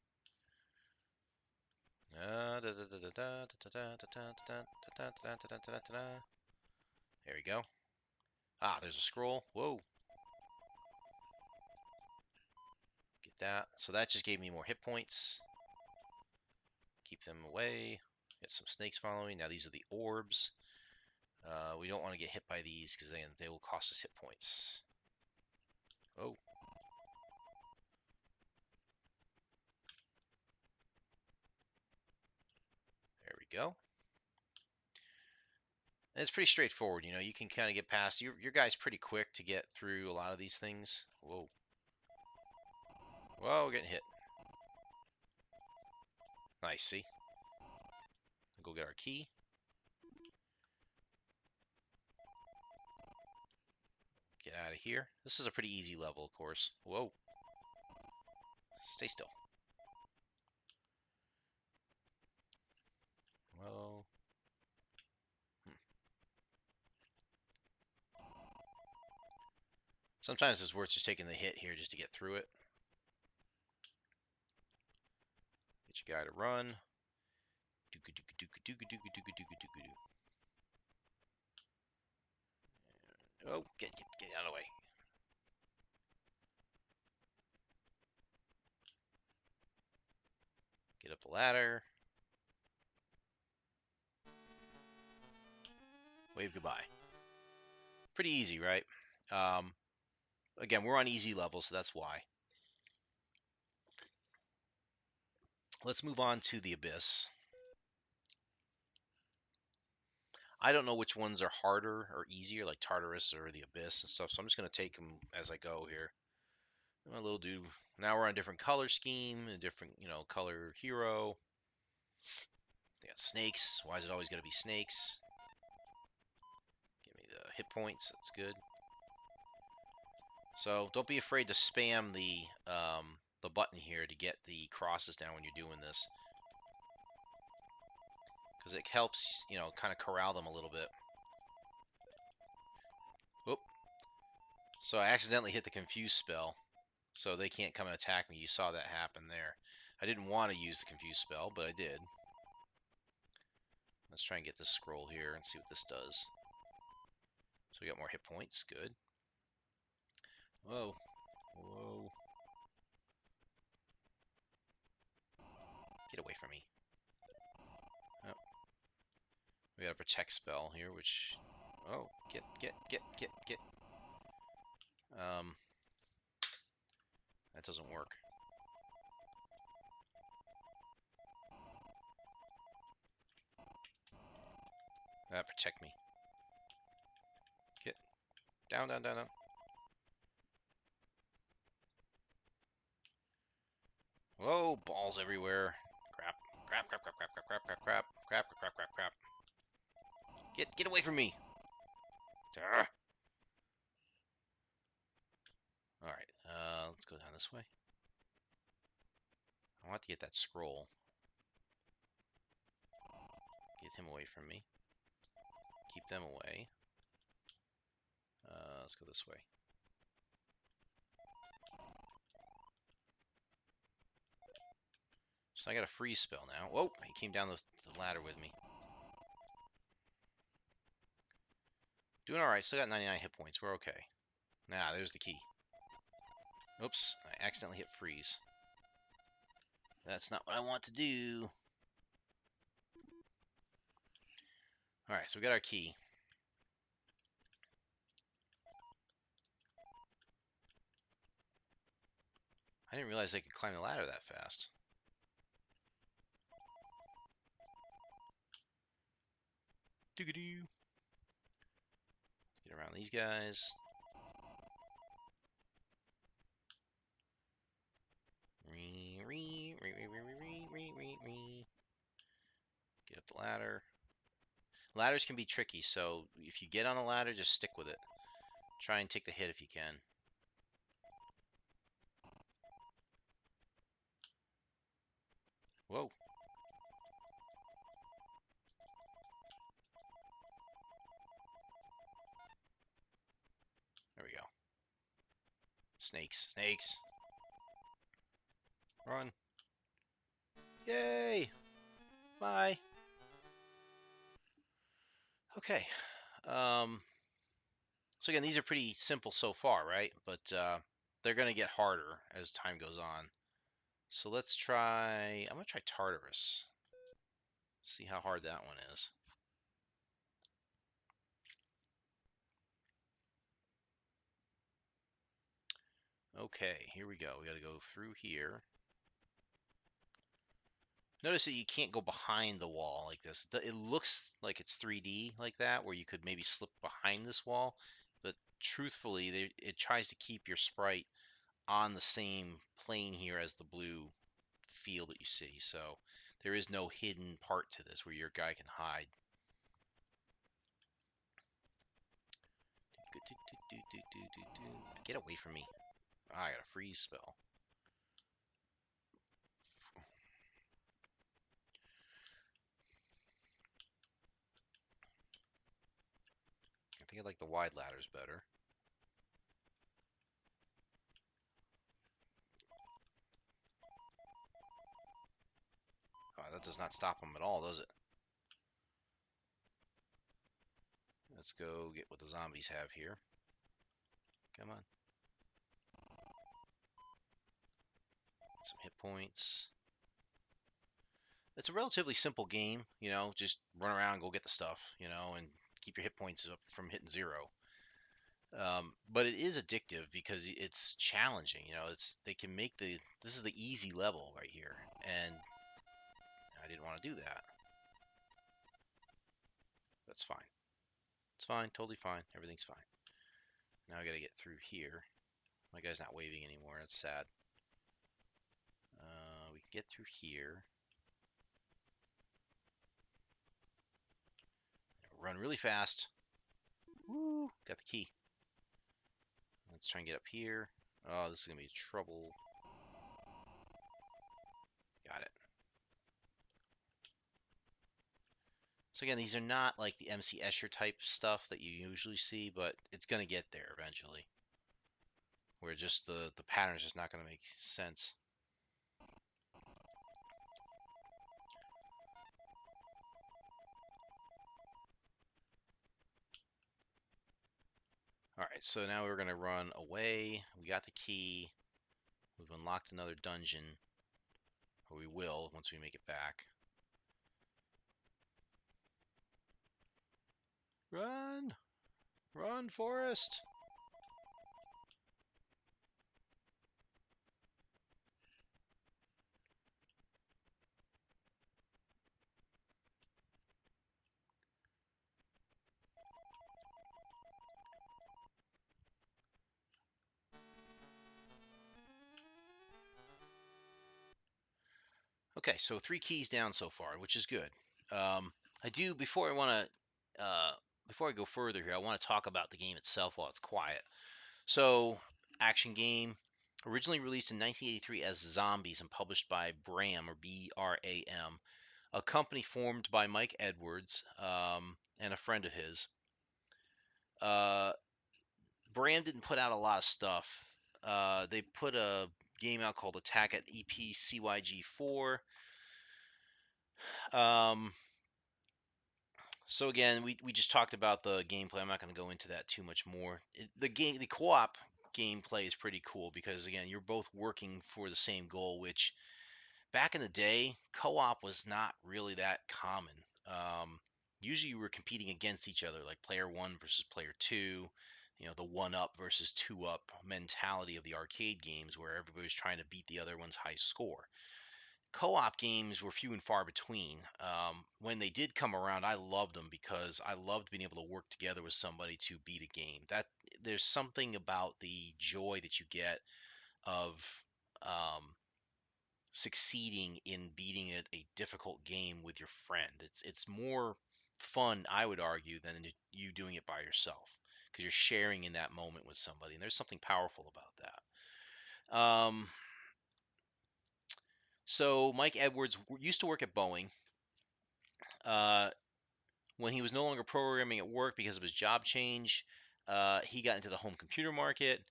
There we go. Ah, there's a scroll. Whoa. Get that. So that just gave me more hit points. Keep them away. Get some snakes following. Now these are the orbs. We don't want to get hit by these because they will cost us hit points. Oh. There we go. And it's pretty straightforward. You can kind of get past. Your guy's pretty quick to get through a lot of these things. Whoa. Whoa, we're getting hit. Nice, see? Go get our key. Get out of here. This is a pretty easy level, of course. Whoa. Stay still. Whoa. Sometimes it's worth just taking the hit here just to get through it. Get your guy to run. Oh, get out of the way. Get up the ladder. Wave goodbye. Pretty easy, right? Again, we're on easy level, so that's why. Let's move on to the Abyss. I don't know which ones are harder or easier, like Tartarus or the Abyss and stuff, so I'm just going to take them as I go here. My little dude. Now we're on a different color scheme, a different, color hero. They got snakes. Why is it always going to be snakes? Give me the hit points. That's good. So don't be afraid to spam the button here to get the crosses down when you're doing this, because it helps, kind of corral them a little bit. Oop. So I accidentally hit the confuse spell, so they can't come and attack me. You saw that happen there. I didn't want to use the confuse spell, but I did. Let's try and get this scroll here and see what this does. So we got more hit points. Good. Whoa. Whoa. Get away from me. Oh. We got a protect spell here, which... Oh, get. That doesn't work. Protect me. Get down. Whoa, balls everywhere. Crap. Get away from me. Alright, let's go down this way. I want to get that scroll. Get him away from me. Keep them away. Let's go this way. So I got a freeze spell now. Whoa, he came down the ladder with me. Doing alright, still got 99 hit points. We're okay. Nah, there's the key. Oops, I accidentally hit freeze. That's not what I want to do. Alright, so we got our key. I didn't realize they could climb the ladder that fast. Doo-ga-doo. Get around these guys. Get up ladder. Ladders can be tricky, so if you get on a ladder, just stick with it. Try and take the hit if you can. Whoa. There we go. Snakes. Snakes. Run. Yay! Bye. Okay. Um, so again, these are pretty simple so far, right? But they're going to get harder as time goes on. So let's try... I'm going to try Tartarus. See how hard that one is. Okay, here we go. We got to go through here. Notice that you can't go behind the wall like this. It looks like it's 3D like that, where you could maybe slip behind this wall, but truthfully, it tries to keep your sprite on the same plane here as the blue field that you see. So there is no hidden part to this where your guy can hide. Get away from me. I got a freeze spell. I think I like the wide ladders better. Oh, that does not stop them at all, does it? Let's go get what the zombies have here. Come on. Get some hit points. It's a relatively simple game, you know, just run around, go get the stuff, you know, and keep your hit points up from hitting zero. But it is addictive because it's challenging, you know, they can make this is the easy level right here, and I didn't want to do that. That's fine. It's fine, totally fine. Everything's fine. Now I gotta get through here. My guy's not waving anymore. That's sad. We can get through here. Run really fast. Woo! Got the key. Let's try and get up here. Oh, this is gonna be trouble. Got it. So again, these are not like the MC Escher type stuff that you usually see, but it's gonna get there eventually. Where just the pattern's just not gonna make sense. Alright, so now we're gonna run away. We got the key. We've unlocked another dungeon. Or we will once we make it back. Run! Run, Forest! Okay, so 3 keys down so far, which is good. I do before I go further here, I want to talk about the game itself while it's quiet. So, action game, originally released in 1983 as Zombies and published by Bram or BRAM, a company formed by Mike Edwards and a friend of his. Bram didn't put out a lot of stuff. They put a game out called Attack at EPCYG4. So again, we just talked about the gameplay. I'm not going to go into that too much more. The co-op gameplay is pretty cool because again, you're both working for the same goal, which back in the day, co-op was not really that common. Usually you were competing against each other, like player one versus player two, you know, the one up versus two up mentality of the arcade games where everybody was trying to beat the other one's high score. Co-op games were few and far between. When they did come around, I loved them because I loved being able to work together with somebody to beat a game. That there's something about the joy that you get of um, succeeding in beating a difficult game with your friend. It's more fun, I would argue, than you doing it by yourself because you're sharing in that moment with somebody, and there's something powerful about that. So Mike Edwards used to work at Boeing. Uh, when he was no longer programming at work because of his job change, he got into the home computer market.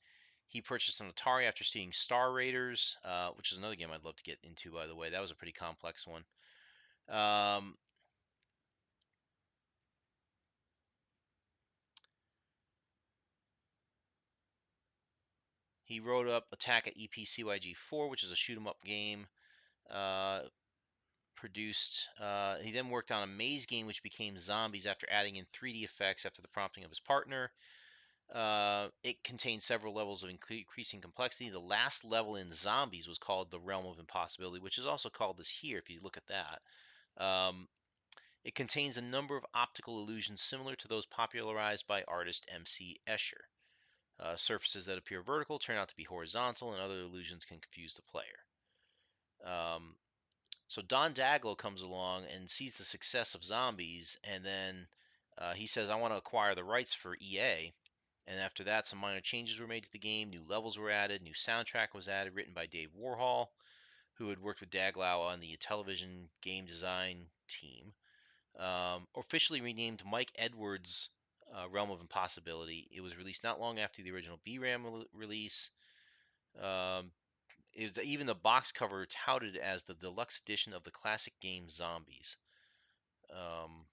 He purchased an Atari after seeing Star Raiders, which is another game I'd love to get into, by the way. That was a pretty complex one. Um, he wrote up Attack at EPCYG4, which is a shoot 'em up game. Uh, he then worked on a maze game, which became Zombies after adding in 3D effects after the prompting of his partner. It contained several levels of increasing complexity. The last level in Zombies was called the Realm of Impossibility, which is also called this here, if you look at that. It contains a number of optical illusions similar to those popularized by artist M.C. Escher. Surfaces that appear vertical turn out to be horizontal, and other illusions can confuse the player. So Don Daglow comes along and sees the success of Zombies, and then he says, I want to acquire the rights for EA. And after that, some minor changes were made to the game. New levels were added. New soundtrack was added, written by Dave Warhol, who had worked with Daglow on the television game design team. Officially renamed Mike Edwards' Realm of Impossibility. It was released not long after the original BRAM release. Um, even the box cover touted as the deluxe edition of the classic game Zombies. Um,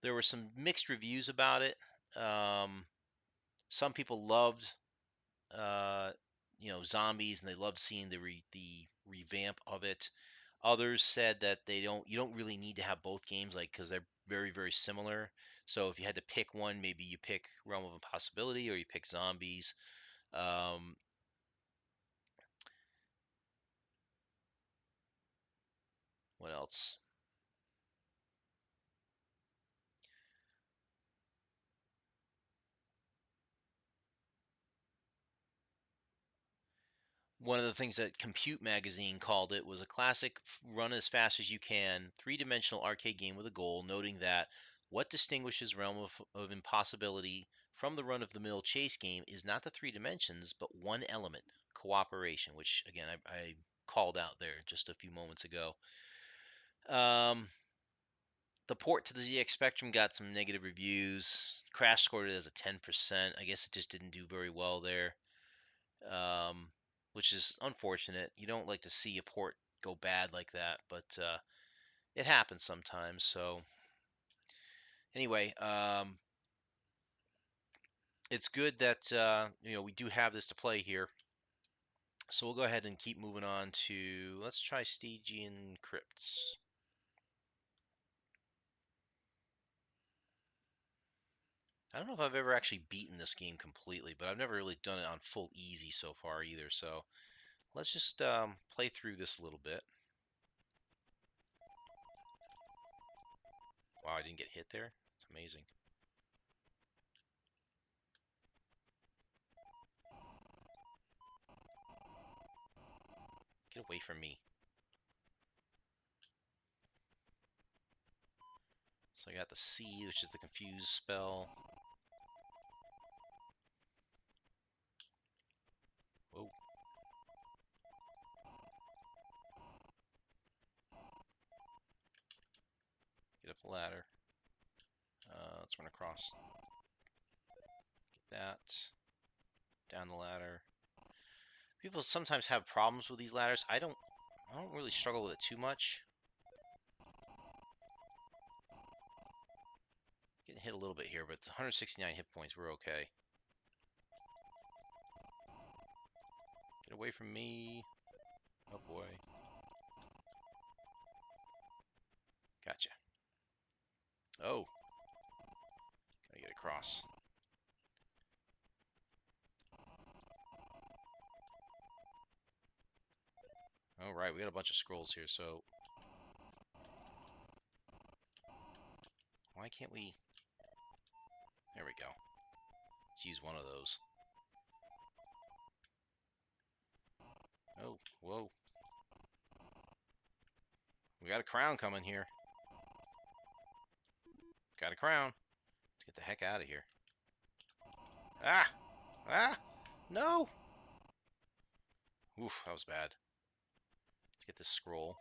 there were some mixed reviews about it. Um, some people loved uh, Zombies, and they loved seeing the revamp of it. Others said that you don't really need to have both games, like, because they're very very similar. So if you had to pick one, maybe you pick Realm of Impossibility or you pick Zombies. Um, what else? One of the things that Compute Magazine called it was a classic run as fast as you can, three-dimensional arcade game with a goal, noting that what distinguishes Realm of Impossibility from the run-of-the-mill chase game is not the three dimensions, but one element, cooperation, which, again, I called out there just a few moments ago. Um, the port to the ZX Spectrum got some negative reviews. Crash scored it as a 10%. I guess it just didn't do very well there, um, which is unfortunate. You don't like to see a port go bad like that, but it happens sometimes. So anyway, it's good that we do have this to play here. So we'll go ahead and keep moving on to, let's try Stygian Crypts. I don't know if I've ever actually beaten this game completely, but I've never really done it on full easy so far either. So let's just play through this a little bit. Wow, I didn't get hit there. It's amazing. Get away from me. So I got the C, which is the confuse spell. Whoa. Get up the ladder. Let's run across. Get that. Down the ladder. People sometimes have problems with these ladders. I don't really struggle with it too much. Getting hit a little bit here, but 169 hit points, we're okay. Get away from me. Oh boy. Gotcha. Oh. Gotta get across. Alright, we got a bunch of scrolls here, so why can't we? There we go. Let's use one of those. Oh, whoa. We got a crown coming here. Got a crown. Let's get the heck out of here. Ah! Ah! No! Oof, that was bad. Let's get this scroll.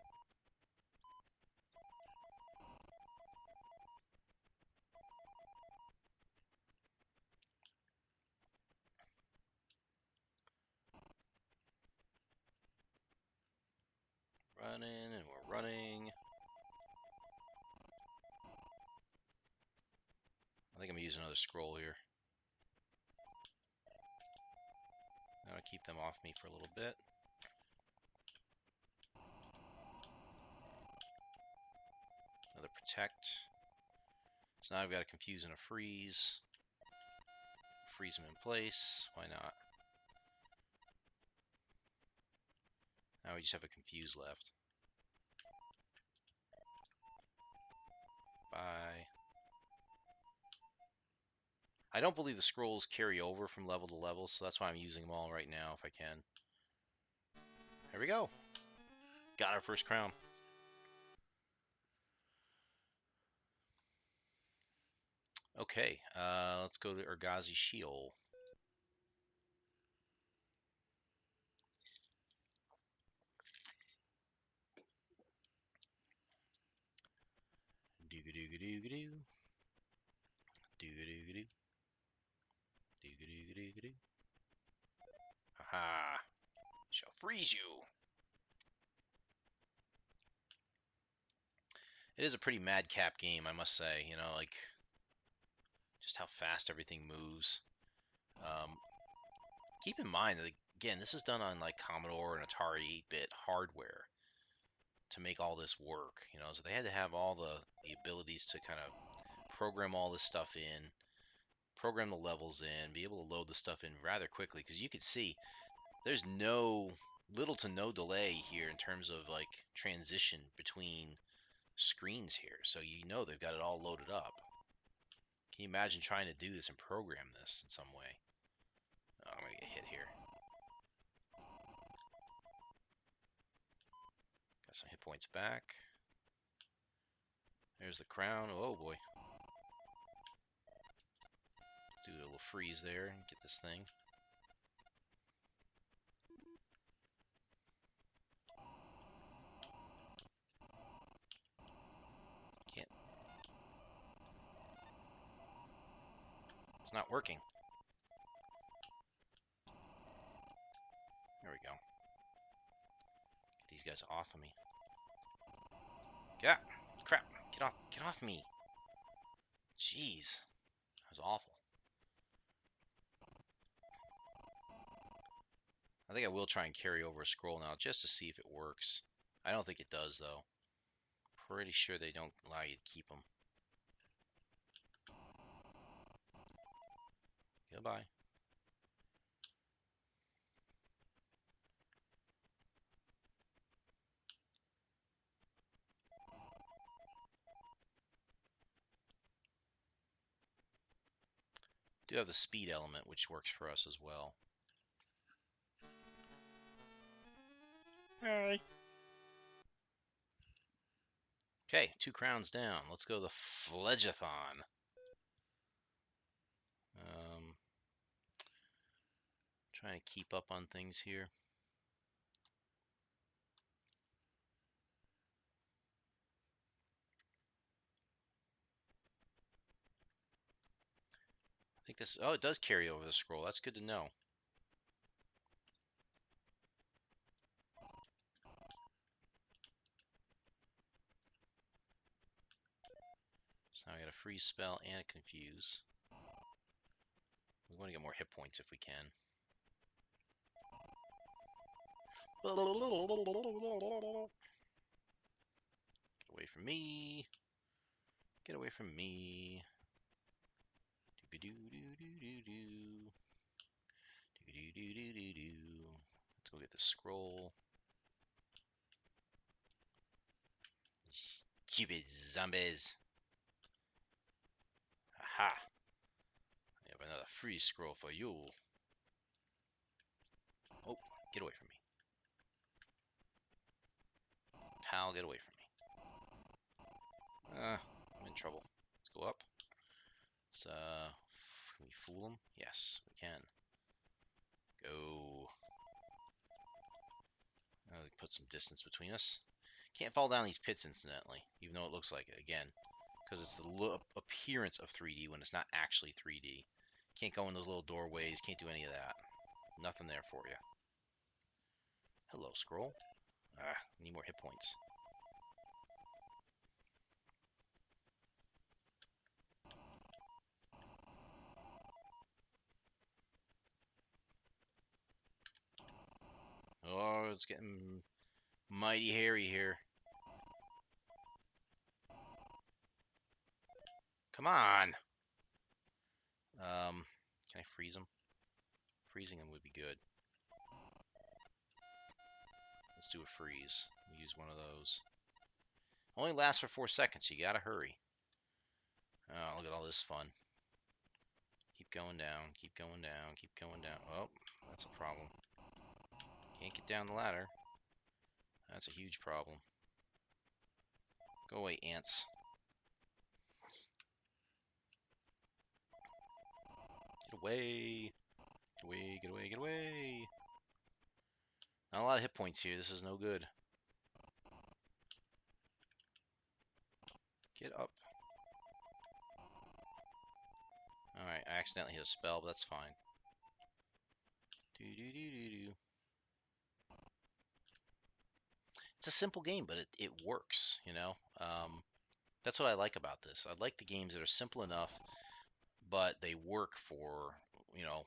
Running, and we're running. I think I'm gonna use another scroll here. I'm gonna keep them off me for a little bit. Another protect. So now I've got to confuse and a freeze. Freeze them in place. Why not? Now we just have a confuse left. Bye. I don't believe the scrolls carry over from level to level, so that's why I'm using them all right now if I can. Here we go. Got our first crown. Okay, let's go to Urgazi Sheol. Doo-ga-doo-ga-doo-ga-doo. Doo-ga-doo-ga-doo. Doo-ga-doo-ga-doo-ga-doo. Haha. Shall freeze you. It is a pretty madcap game, I must say. You know, like, just how fast everything moves. Um, Keep in mind that, again, this is done on, like, Commodore and Atari 8-bit hardware to make all this work, you know, so they had to have all the abilities to kind of program all this stuff in, program the levels in, be able to load the stuff in rather quickly, because you could see there's little to no delay here in terms of like transition between screens here, so you know they've got it all loaded up. Can you imagine trying to do this and program this in some way? Oh, I'm gonna get hit here. Got some hit points back. There's the crown. Oh boy. Let's do a little freeze there and get this thing. Can't. It's not working. There we go. Get these guys off of me. Yeah. Crap. Get off. Get off me. Jeez. That was awful. I think I will try and carry over a scroll now just to see if it works. I don't think it does, though. Pretty sure they don't allow you to keep them. Goodbye. Do have the speed element, which works for us as well. Hey. Okay, 2 crowns down. Let's go to the Fledgathon. Trying to keep up on things here. I think this. Oh, it does carry over the scroll. That's good to know. So now I got a freeze spell and a confuse. We want to get more hit points if we can. Get away from me. Get away from me. Do-do-do-do-do-do. Do-do-do-do-do-do. Let's go get the scroll. Stupid zombies. Aha. I have another free scroll for you. Oh, get away from me. pal, get away from me. I'm in trouble. Let's go up. Can we fool him? Yes, we can. Go. Put some distance between us. Can't fall down these pits incidentally, even though it looks like it. Again, because it's the appearance of 3D when it's not actually 3D. Can't go in those little doorways. Can't do any of that. Nothing there for you. Hello, scroll. Need more hit points. Oh, it's getting mighty hairy here. Come on. Can I freeze him? Freezing him would be good. Let's do a freeze. We'll use one of those. Only lasts for 4 seconds, so you gotta hurry. Oh, look at all this fun. Keep going down, keep going down, keep going down. Oh, that's a problem. Can't get down the ladder. That's a huge problem. Go away, ants. Get away. Get away, get away, get away. Not a lot of hit points here. This is no good. Get up. Alright, I accidentally hit a spell, but that's fine. Do-do-do-do-do. It's a simple game, but it works, you know? That's what I like about this. I like the games that are simple enough, but they work for, you know,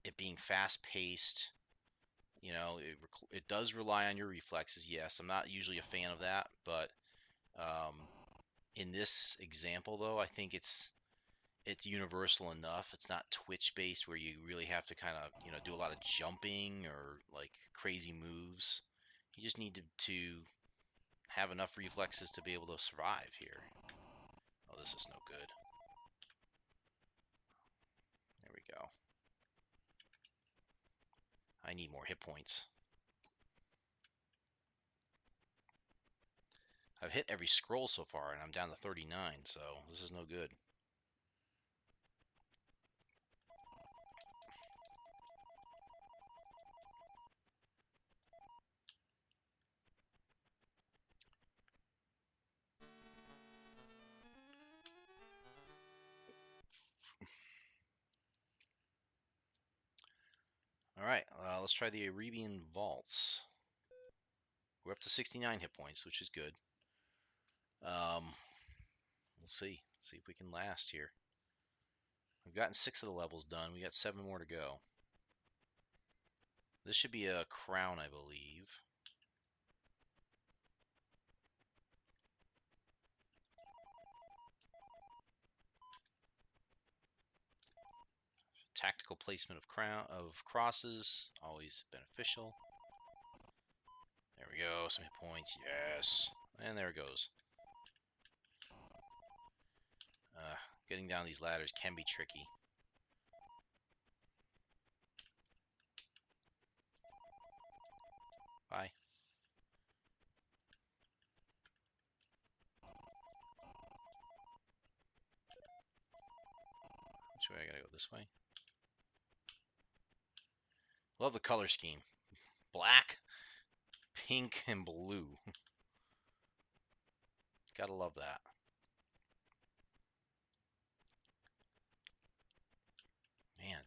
it being fast-paced. You know, it does rely on your reflexes, yes. I'm not usually a fan of that, but in this example, though, I think it's universal enough. It's not Twitch based where you really have to kind of, you know, do a lot of jumping or like crazy moves. You just need to have enough reflexes to be able to survive here. Oh, this is no good. There we go. I need more hit points. I've hit every scroll so far and I'm down to 39, so this is no good. Alright, let's try the Arabian Vaults. We're up to 69 hit points, which is good. We'll see. See if we can last here. We've gotten 6 of the levels done. We got 7 more to go. This should be a crown, I believe. Tactical placement of crosses, always beneficial. There we go, some hit points, yes. And there it goes. Getting down these ladders can be tricky. Bye. Which way? I gotta go this way. Love the color scheme. Black, pink, and blue. Gotta love that. Man.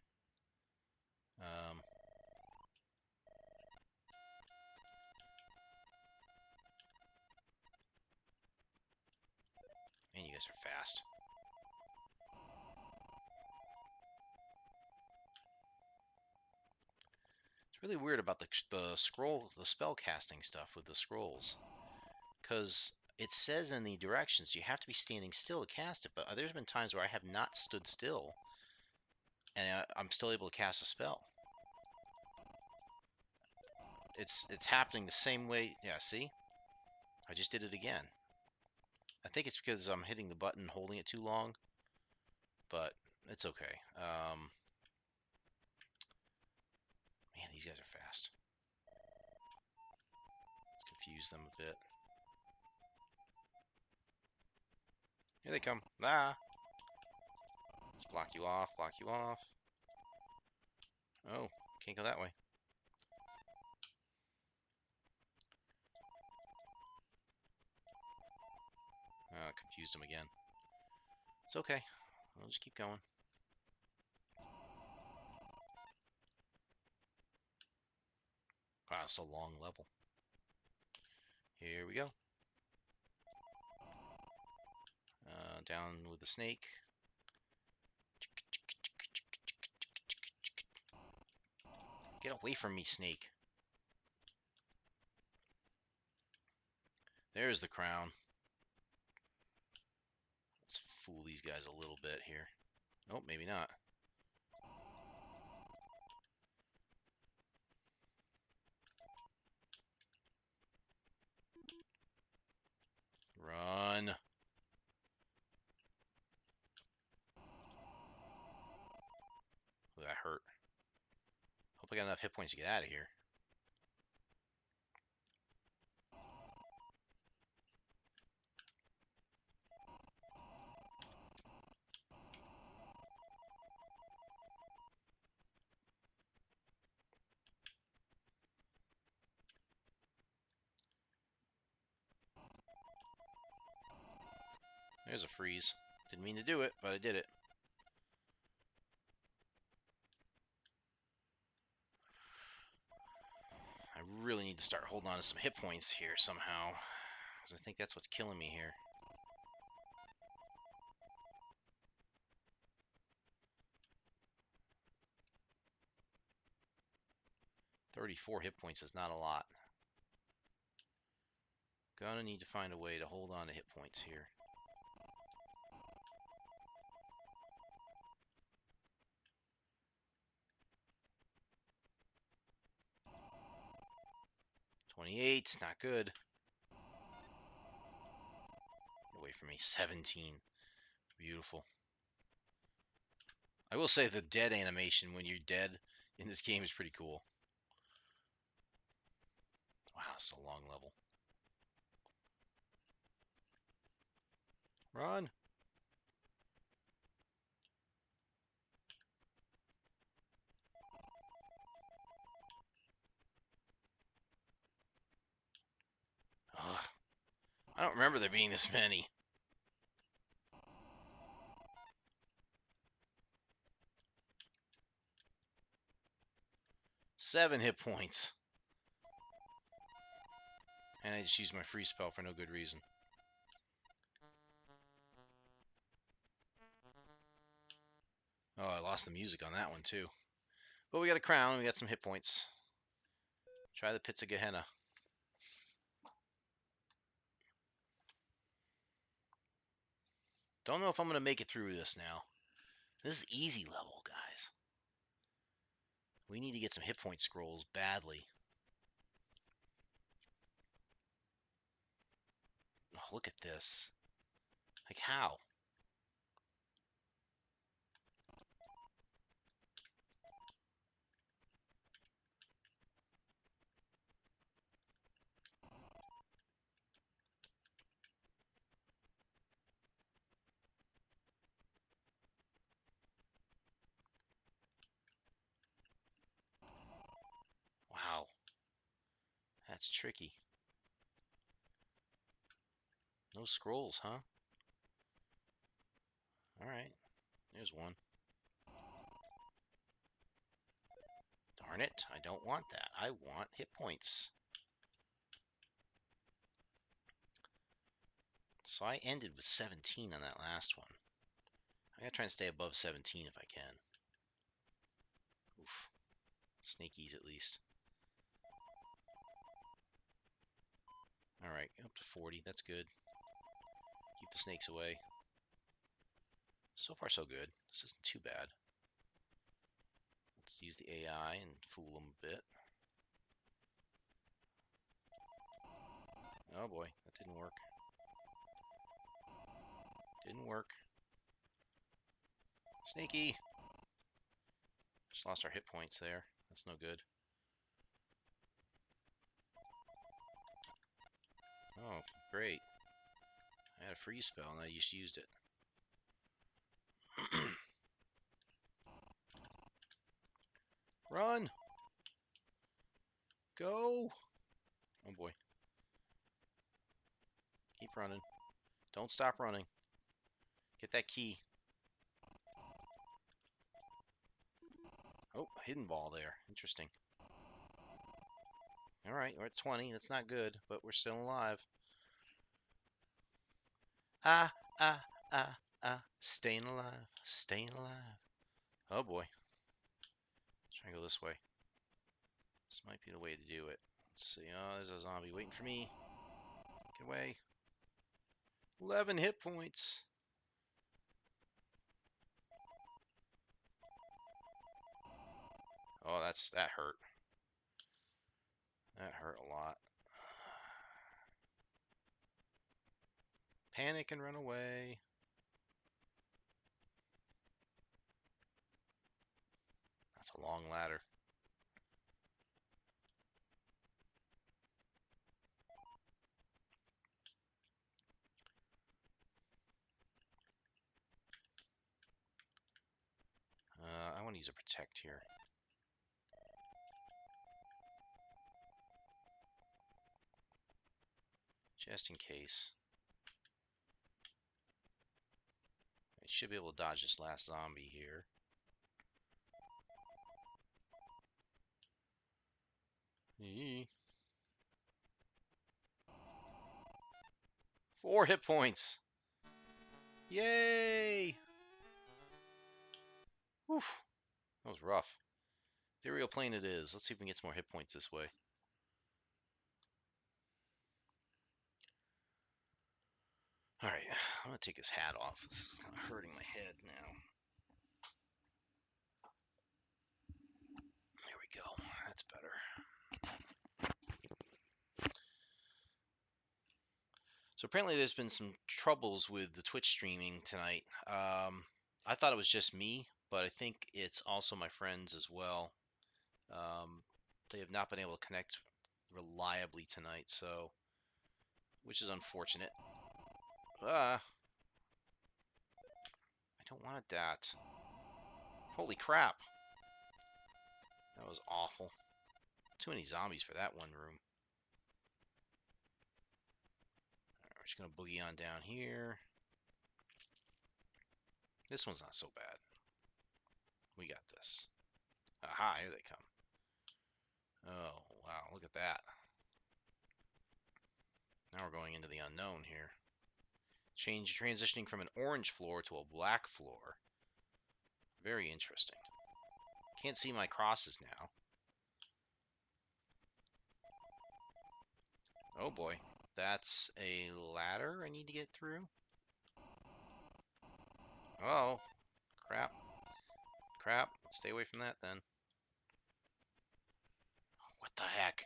Man, you guys are fast. It's really weird about the spell casting stuff with the scrolls, because it says in the directions you have to be standing still to cast it, but there's been times where I have not stood still, and I'm still able to cast a spell. It's happening the same way. Yeah, see? I just did it again. I think it's because I'm hitting the button holding it too long, but it's okay. Man, these guys are fast. It's confuse them a bit. Here they come. Ah! Let's block you off, block you off. Oh, can't go that way. Confused him again. It's okay. We'll just keep going. Wow, it's a long level. Here we go. Down with the snake. Get away from me, snake. There's the crown. Let's fool these guys a little bit here. Oh, maybe not. Run. Ooh, that hurt. Hope I got enough hit points to get out of here. There's a freeze. Didn't mean to do it, but I did it. I really need to start holding on to some hit points here somehow, because I think that's what's killing me here. $34 hit points is not a lot. Gonna need to find a way to hold on to hit points here. $28, not good. Get away from me. 17. Beautiful. I will say the dead animation when you're dead in this game is pretty cool. Wow, it's a long level. Run. Ugh. I don't remember there being this many. Seven hit points. And I just used my free spell for no good reason. Oh, I lost the music on that one too. But we got a crown, we got some hit points. Try the Pits of Gehenna. Don't know if I'm going to make it through this now. This is easy level, guys. We need to get some hit point scrolls badly. Oh, look at this. Like, how? Wow. That's tricky. No scrolls, huh? Alright. There's one. Darn it. I don't want that. I want hit points. So I ended with 17 on that last one. I gotta try and stay above 17 if I can. Oof. Snakies at least. Alright, up to 40. That's good. Keep the snakes away. So far, so good. This isn't too bad. Let's use the AI and fool them a bit. Oh boy, that didn't work. Didn't work. Sneaky! Just lost our hit points there. That's no good. Oh, great. I had a freeze spell and I just used it. Run! Go! Oh boy. Keep running. Don't stop running. Get that key. Oh, hidden ball there. Interesting. Alright, we're at 20. That's not good, but we're still alive. Ah, ah, ah, ah. Staying alive. Staying alive. Oh boy. Let's try and go this way. This might be the way to do it. Let's see. Oh, there's a zombie waiting for me. Get away. 11 hit points. Oh, that hurt. That hurt a lot. Panic and run away. That's a long ladder. I want to use a protect here. Just in case. I should be able to dodge this last zombie here. Eee. 4 hit points. Yay! Oof. That was rough. Ethereal plane it is. Let's see if we can get some more hit points this way. Alright, I'm going to take his hat off. This is kind of hurting my head now. There we go. That's better. So apparently there's been some troubles with the Twitch streaming tonight. I thought it was just me, but I think it's also my friends as well. They have not been able to connect reliably tonight, so which is unfortunate. I don't want that. Holy crap. That was awful. Too many zombies for that one room. Right, we're just going to boogie on down here. This one's not so bad. We got this. Aha, here they come. Oh, wow, look at that. Now we're going into the unknown here. Transitioning from an orange floor to a black floor. Very interesting. Can't see my crosses now. Oh boy. That's a ladder I need to get through. Oh, crap. Crap. Let's stay away from that then. What the heck?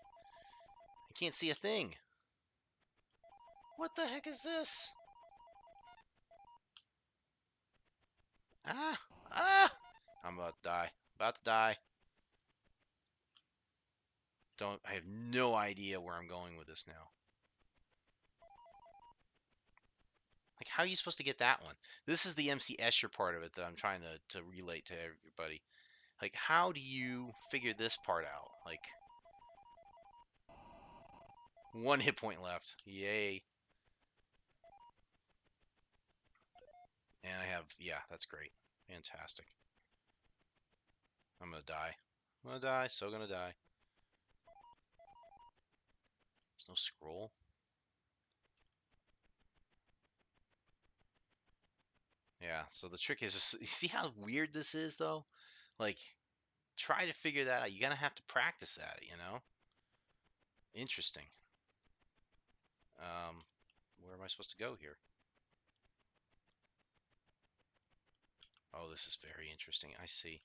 I can't see a thing. What the heck is this? Ah! Ah! I'm about to die. About to die. I have no idea where I'm going with this now. Like, how are you supposed to get that one? This is the MC Escher part of it that I'm trying to relate to everybody. Like, how do you figure this part out? Like, 1 hit point left. Yay. And I have, yeah, that's great. Fantastic. I'm gonna die. I'm gonna die. So gonna die. There's no scroll. Yeah, so the trick is, just, you see how weird this is, though? Like, try to figure that out. You're gonna have to practice at it, you know? Interesting. Where am I supposed to go here? Oh, this is very interesting. I see.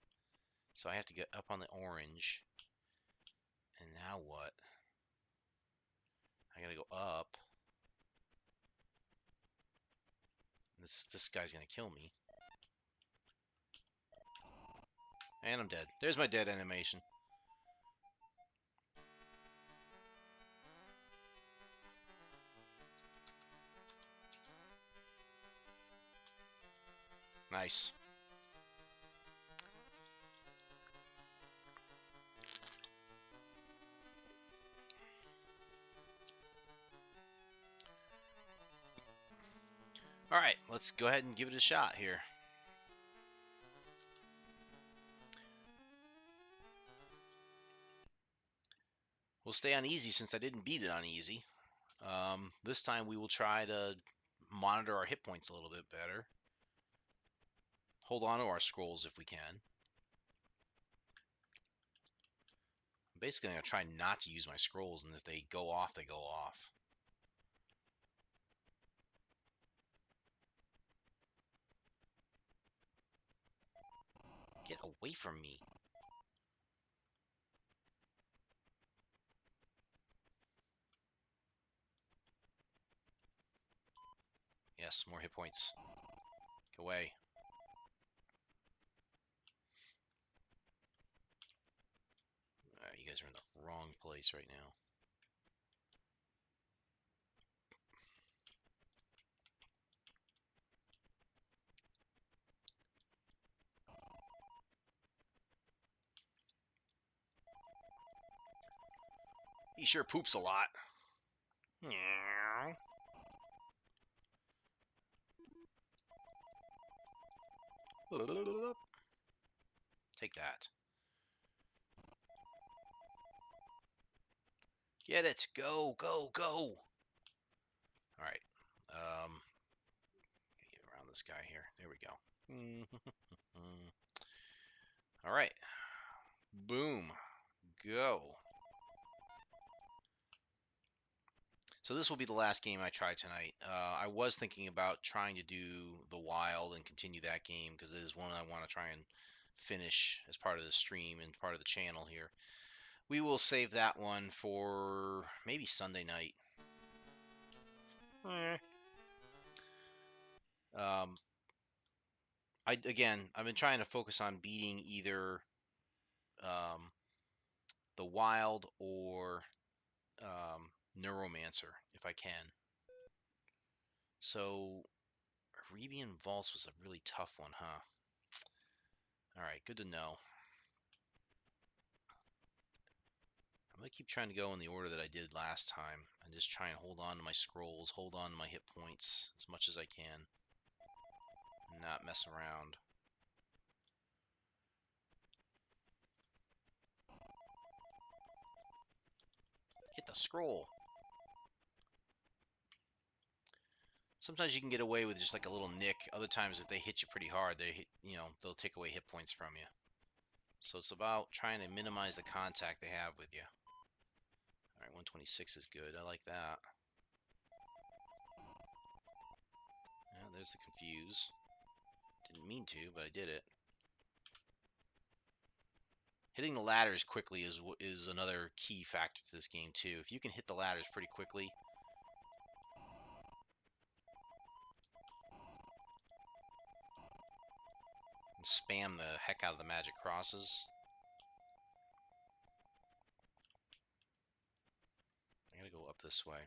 So I have to get up on the orange. And now what? I gotta go up. This guy's gonna kill me. And I'm dead. There's my dead animation. Nice. All right, let's go ahead and give it a shot here. We'll stay on easy since I didn't beat it on easy. This time we will try to monitor our hit points a little bit better. Hold on to our scrolls if we can. I'm basically going to try not to use my scrolls, and if they go off, they go off. Get away from me. Yes, more hit points. Go away. You guys are in the wrong place right now. He sure poops a lot. Take that. Get it. Go, go, go. All right. Get around this guy here. There we go. All right. Boom. Go. So this will be the last game I try tonight. I was thinking about trying to do the Wild and continue that game because it is one I want to try and finish as part of the stream and part of the channel here. We will save that one for maybe Sunday night. Um, I've been trying to focus on beating either um, the Wild or Neuromancer if I can. So Arabian Vaults was a really tough one, huh? All right, good to know. I'm going to keep trying to go in the order that I did last time and just try and hold on to my scrolls, hold on to my hit points as much as I can, and not mess around. Hit the scroll. Sometimes you can get away with just like a little nick. Other times, if they hit you pretty hard, they'll take away hit points from you. So it's about trying to minimize the contact they have with you. All right, 126 is good. I like that. Yeah, there's the confuse. Didn't mean to, but I did it. Hitting the ladders quickly is another key factor to this game too. If you can hit the ladders pretty quickly, and spam the heck out of the magic crosses. I gotta go up this way.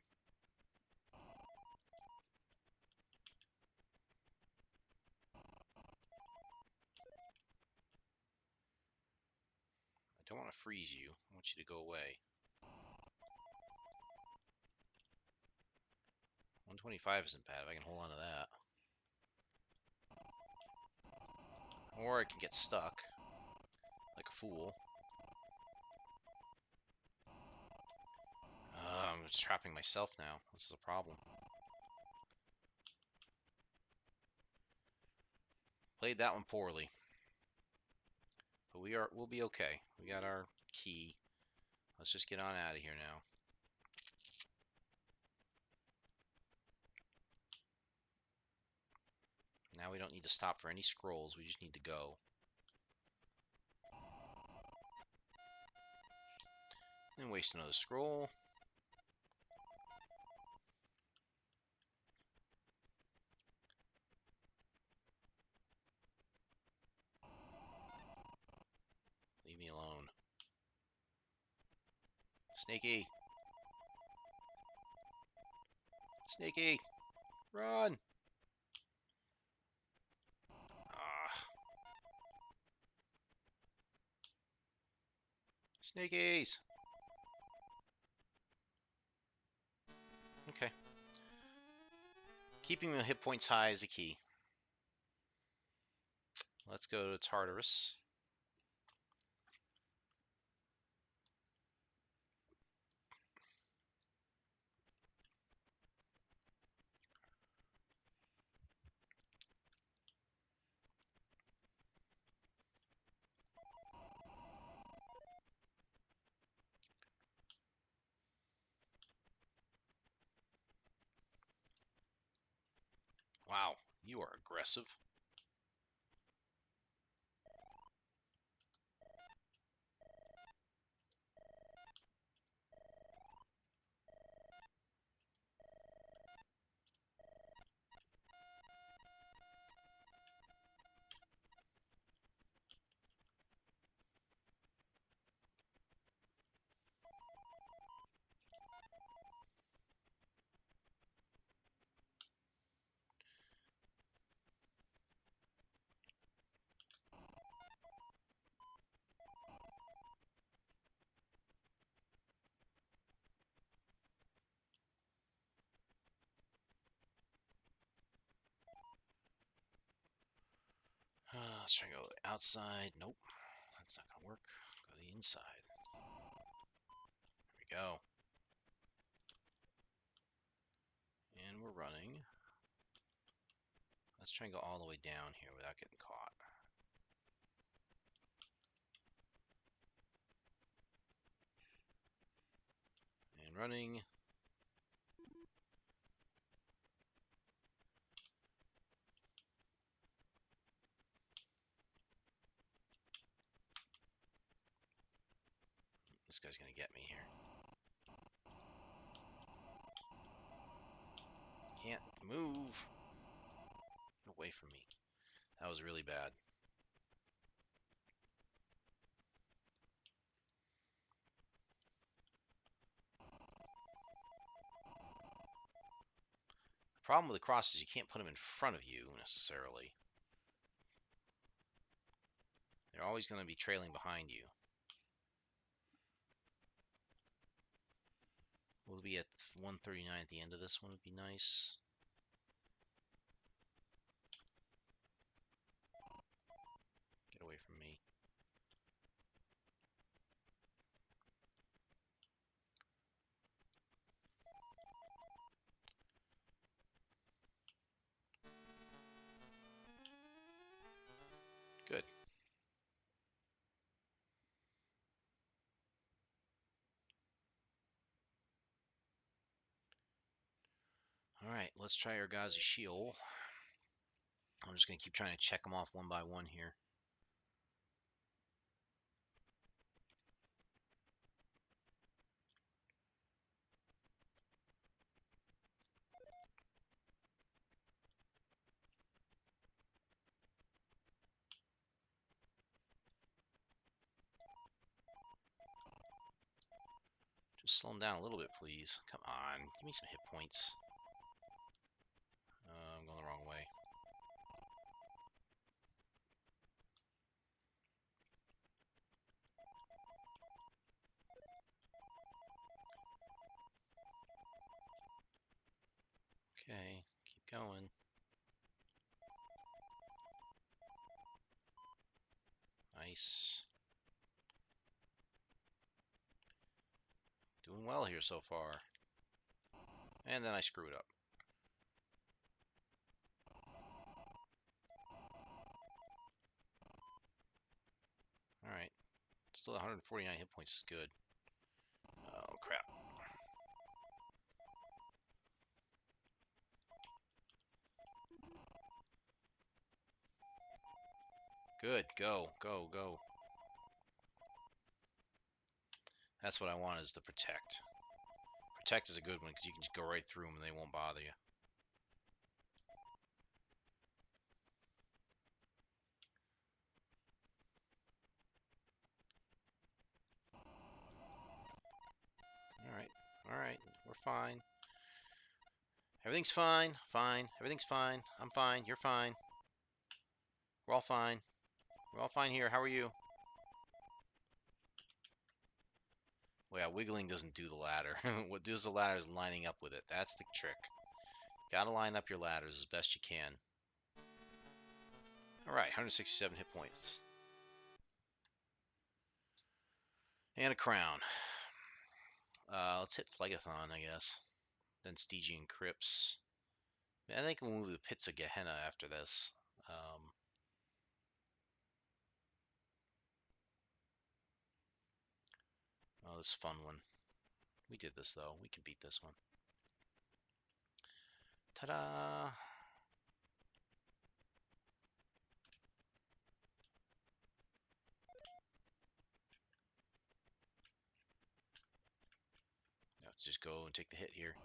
I don't want to freeze you. I want you to go away. 125 isn't bad if I can hold on to that. Or I can get stuck like a fool. I'm just trapping myself now. This is a problem. Played that one poorly. But we'll be okay. We got our key. Let's just get on out of here now. Now we don't need to stop for any scrolls. We just need to go. And waste another scroll. Leave me alone. Snaky. Snaky. Run. Snakies! Okay. Keeping the hit points high is the key. Let's go to Tartarus. Wow, you are aggressive. Let's try to go outside. Nope, that's not gonna work. Go to the inside. There we go. And we're running. Let's try and go all the way down here without getting caught. And running. This guy's gonna get me here. Can't move. Get away from me. That was really bad. The problem with the cross is you can't put them in front of you necessarily. They're always going to be trailing behind you. We'll be at 139 at the end of this one would be nice. Get away from me. Good. Alright, let's try our Gazi Shield. I'm just going to keep trying to check them off one by one here. Just slow them down a little bit, please. Come on, give me some hit points. I'm going the wrong way. Okay, keep going. Nice. Doing well here so far. And then I screwed up. Alright. Still 149 hit points is good. Oh, crap. Good. Go, go, go. That's what I want is the protect. Protect is a good one because you can just go right through them and they won't bother you. Alright. Alright. We're fine. Everything's fine. Fine. Everything's fine. I'm fine. You're fine. We're all fine. We're all fine here. How are you? Well, yeah, wiggling doesn't do the ladder. What does the ladder is lining up with it. That's the trick. Gotta line up your ladders as best you can. Alright, 167 hit points. And a crown. Let's hit Phlegathon, I guess. Then Stygian Crypts. I think we'll move the Pits of Gehenna after this. Oh, this fun one. We did this, though. We can beat this one. Ta-da! Let's just go and take the hit here.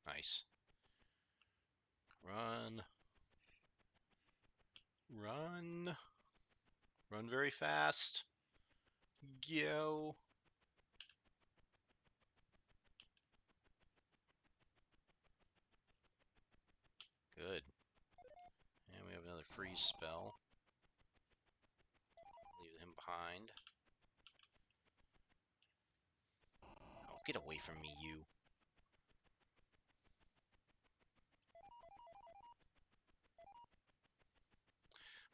Nice. Run. Run. Run very fast. Go. Good. And we have another freeze spell. Leave him behind. Oh, get away from me, you.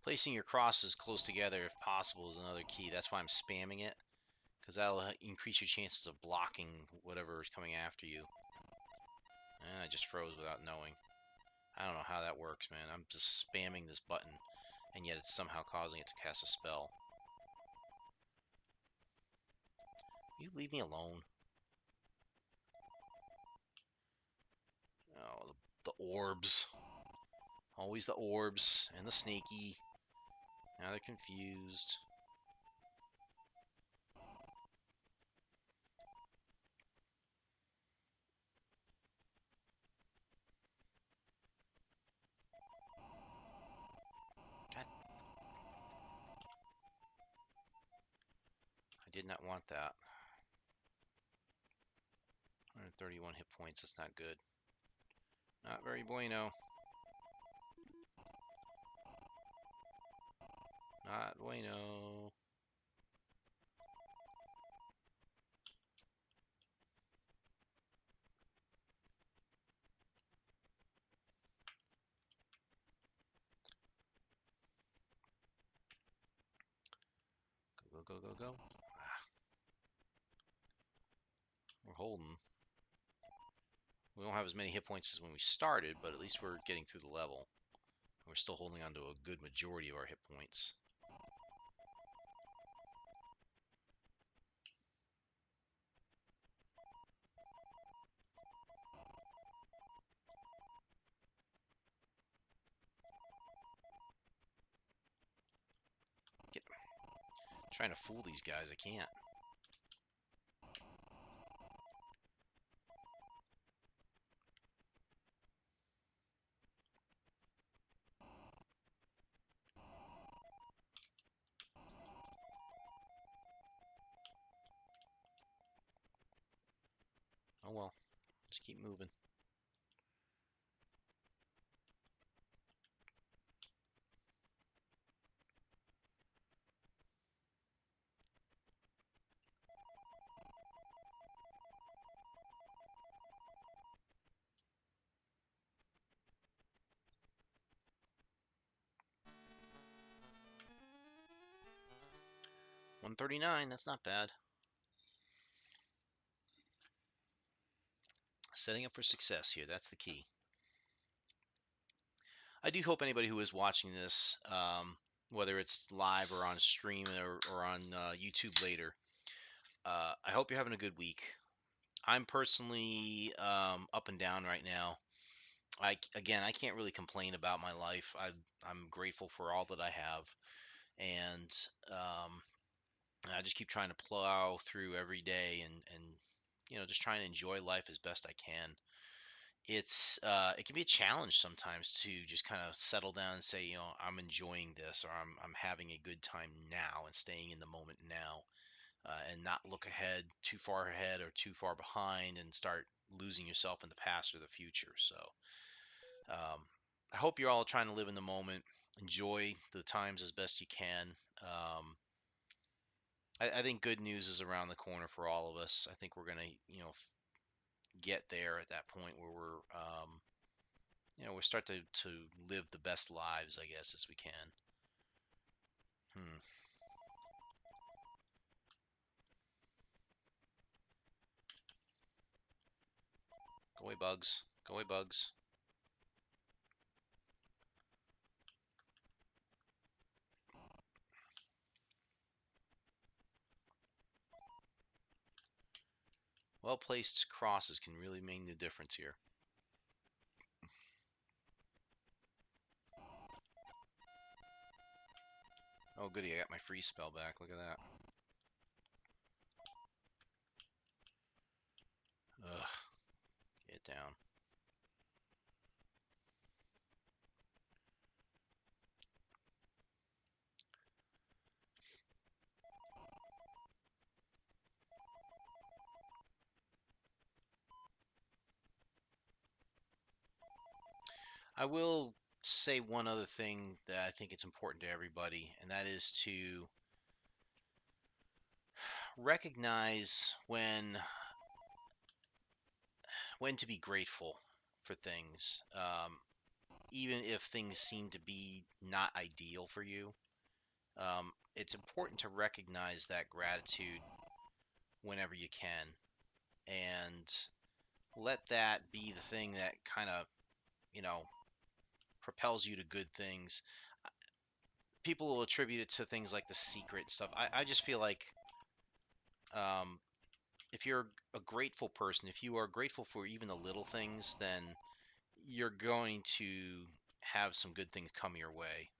Placing your crosses close together, if possible, is another key. That's why I'm spamming it, because that'll increase your chances of blocking whatever is coming after you. And I just froze without knowing. I don't know how that works, man. I'm just spamming this button, and yet it's somehow causing it to cast a spell. You leave me alone. Oh, the orbs. Always the orbs and the snaky. Now they're confused. God, I did not want that. 131 hit points. That's not good. Not very bueno. Not bueno. Go, go, go, go, go. Ah, we're holding. We don't have as many hit points as when we started, but at least we're getting through the level. We're still holding on to a good majority of our hit points. Get, trying to fool these guys, I can't. Oh well, just keep moving. $139, that's not bad. Setting up for success here, that's the key. I do hope anybody who is watching this, whether it's live or on stream or on YouTube later, I hope you're having a good week. I'm personally up and down right now. I can't really complain about my life. I'm grateful for all that I have, and um, I just keep trying to plow through every day and just trying to enjoy life as best I can. It can be a challenge sometimes to just kind of settle down and say, I'm enjoying this, or I'm having a good time now and staying in the moment now, and not look ahead too far ahead or too far behind and start losing yourself in the past or the future. So I hope you're all trying to live in the moment, enjoy the times as best you can. I think good news is around the corner for all of us. I think we're gonna, get there at that point where we start to live the best lives, I guess, as we can. Hmm. Go away, bugs. Go away, bugs. Well placed crosses can really make the difference here. Oh, goody, I got my free spell back. Look at that. Ugh, get down. I will say one other thing that I think it's important to everybody, and that is to recognize when to be grateful for things, even if things seem to be not ideal for you. It's important to recognize that gratitude whenever you can, and let that be the thing that kind of you know propels you to good things. People will attribute it to things like The Secret and stuff. I just feel like, um, if you're a grateful person, if you are grateful for even the little things, then you're going to have some good things come your way.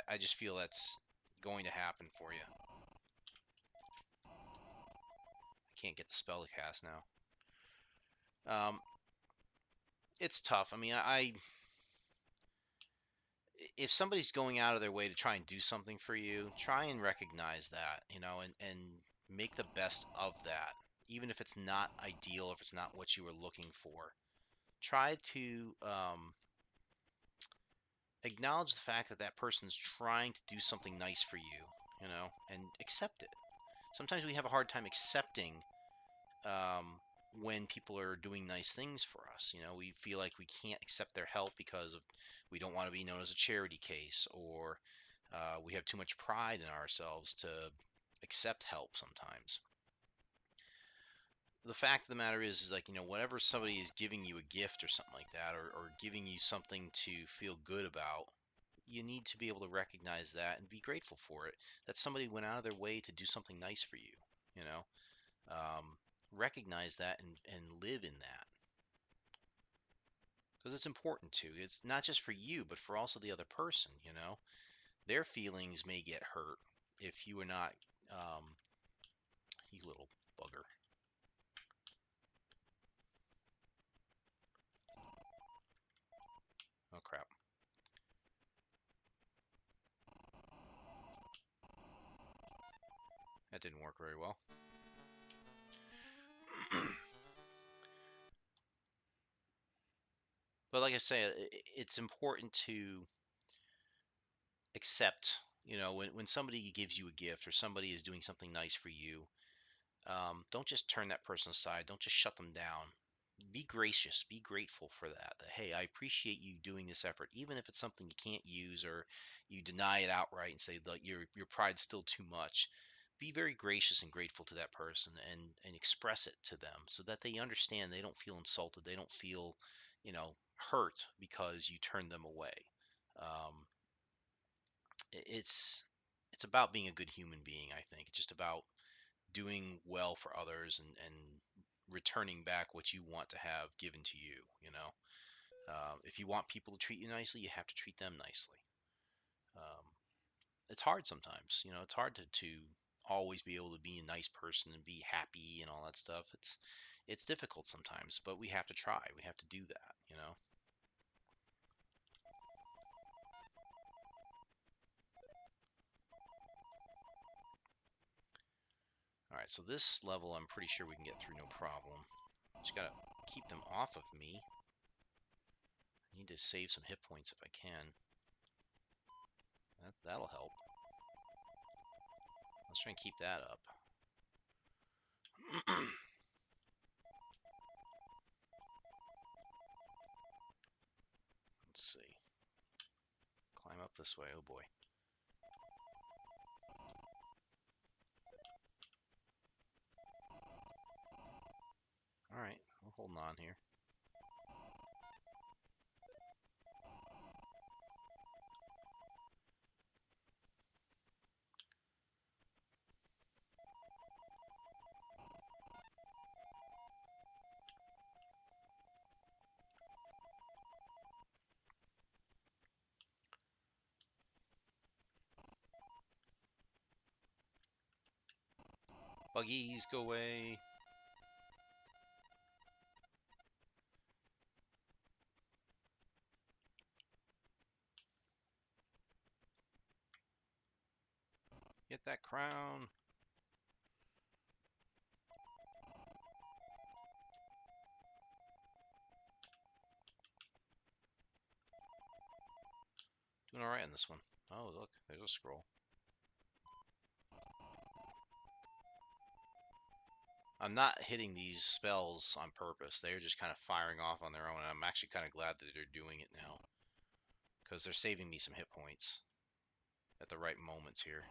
I just feel that's going to happen for you. I can't get the spell to cast now. Um, it's tough. I mean, if somebody's going out of their way to try and do something for you, try and recognize that, and make the best of that. Even if it's not ideal, if it's not what you were looking for, try to acknowledge the fact that that person's trying to do something nice for you, and accept it. Sometimes we have a hard time accepting, um, when people are doing nice things for us. We feel like we can't accept their help because of we don't want to be known as a charity case, or we have too much pride in ourselves to accept help sometimes. The fact of the matter is like, whatever somebody is giving you a gift or something like that, or giving you something to feel good about, you need to be able to recognize that and be grateful for it. That somebody went out of their way to do something nice for you, you know. Recognize that and live in that, because it's important to. It's not just for you, but for also the other person. Their feelings may get hurt if you are not. Um, you little bugger. Oh crap, that didn't work very well. But like I say, it's important to accept. When somebody gives you a gift or somebody is doing something nice for you, don't just turn that person aside. Don't just shut them down. Be gracious. Be grateful for that. That, hey, I appreciate you doing this effort, even if it's something you can't use, or you deny it outright and say that your pride's still too much. Be very gracious and grateful to that person, and express it to them so that they understand. They don't feel insulted. They don't feel, hurt because you turned them away. Um, it's it's about being a good human being. I think it's just about doing well for others, and returning back what you want to have given to you. If you want people to treat you nicely, you have to treat them nicely. Um, it's hard sometimes. It's hard to always be able to be a nice person and be happy and all that stuff. It's difficult sometimes, but we have to try. We have to do that. All right, so this level I'm pretty sure we can get through no problem. Just gotta keep them off of me. Need to save some hit points if I can. That'll help. Let's try and keep that up. Let's see. Climb up this way. Oh boy. Alright, we're holding on here. Buggies, go away. Get that crown. Doing alright on this one. Oh, look, there's a scroll. I'm not hitting these spells on purpose. They're just kind of firing off on their own, and I'm actually kind of glad that they're doing it now. Because they're saving me some hit points at the right moments here.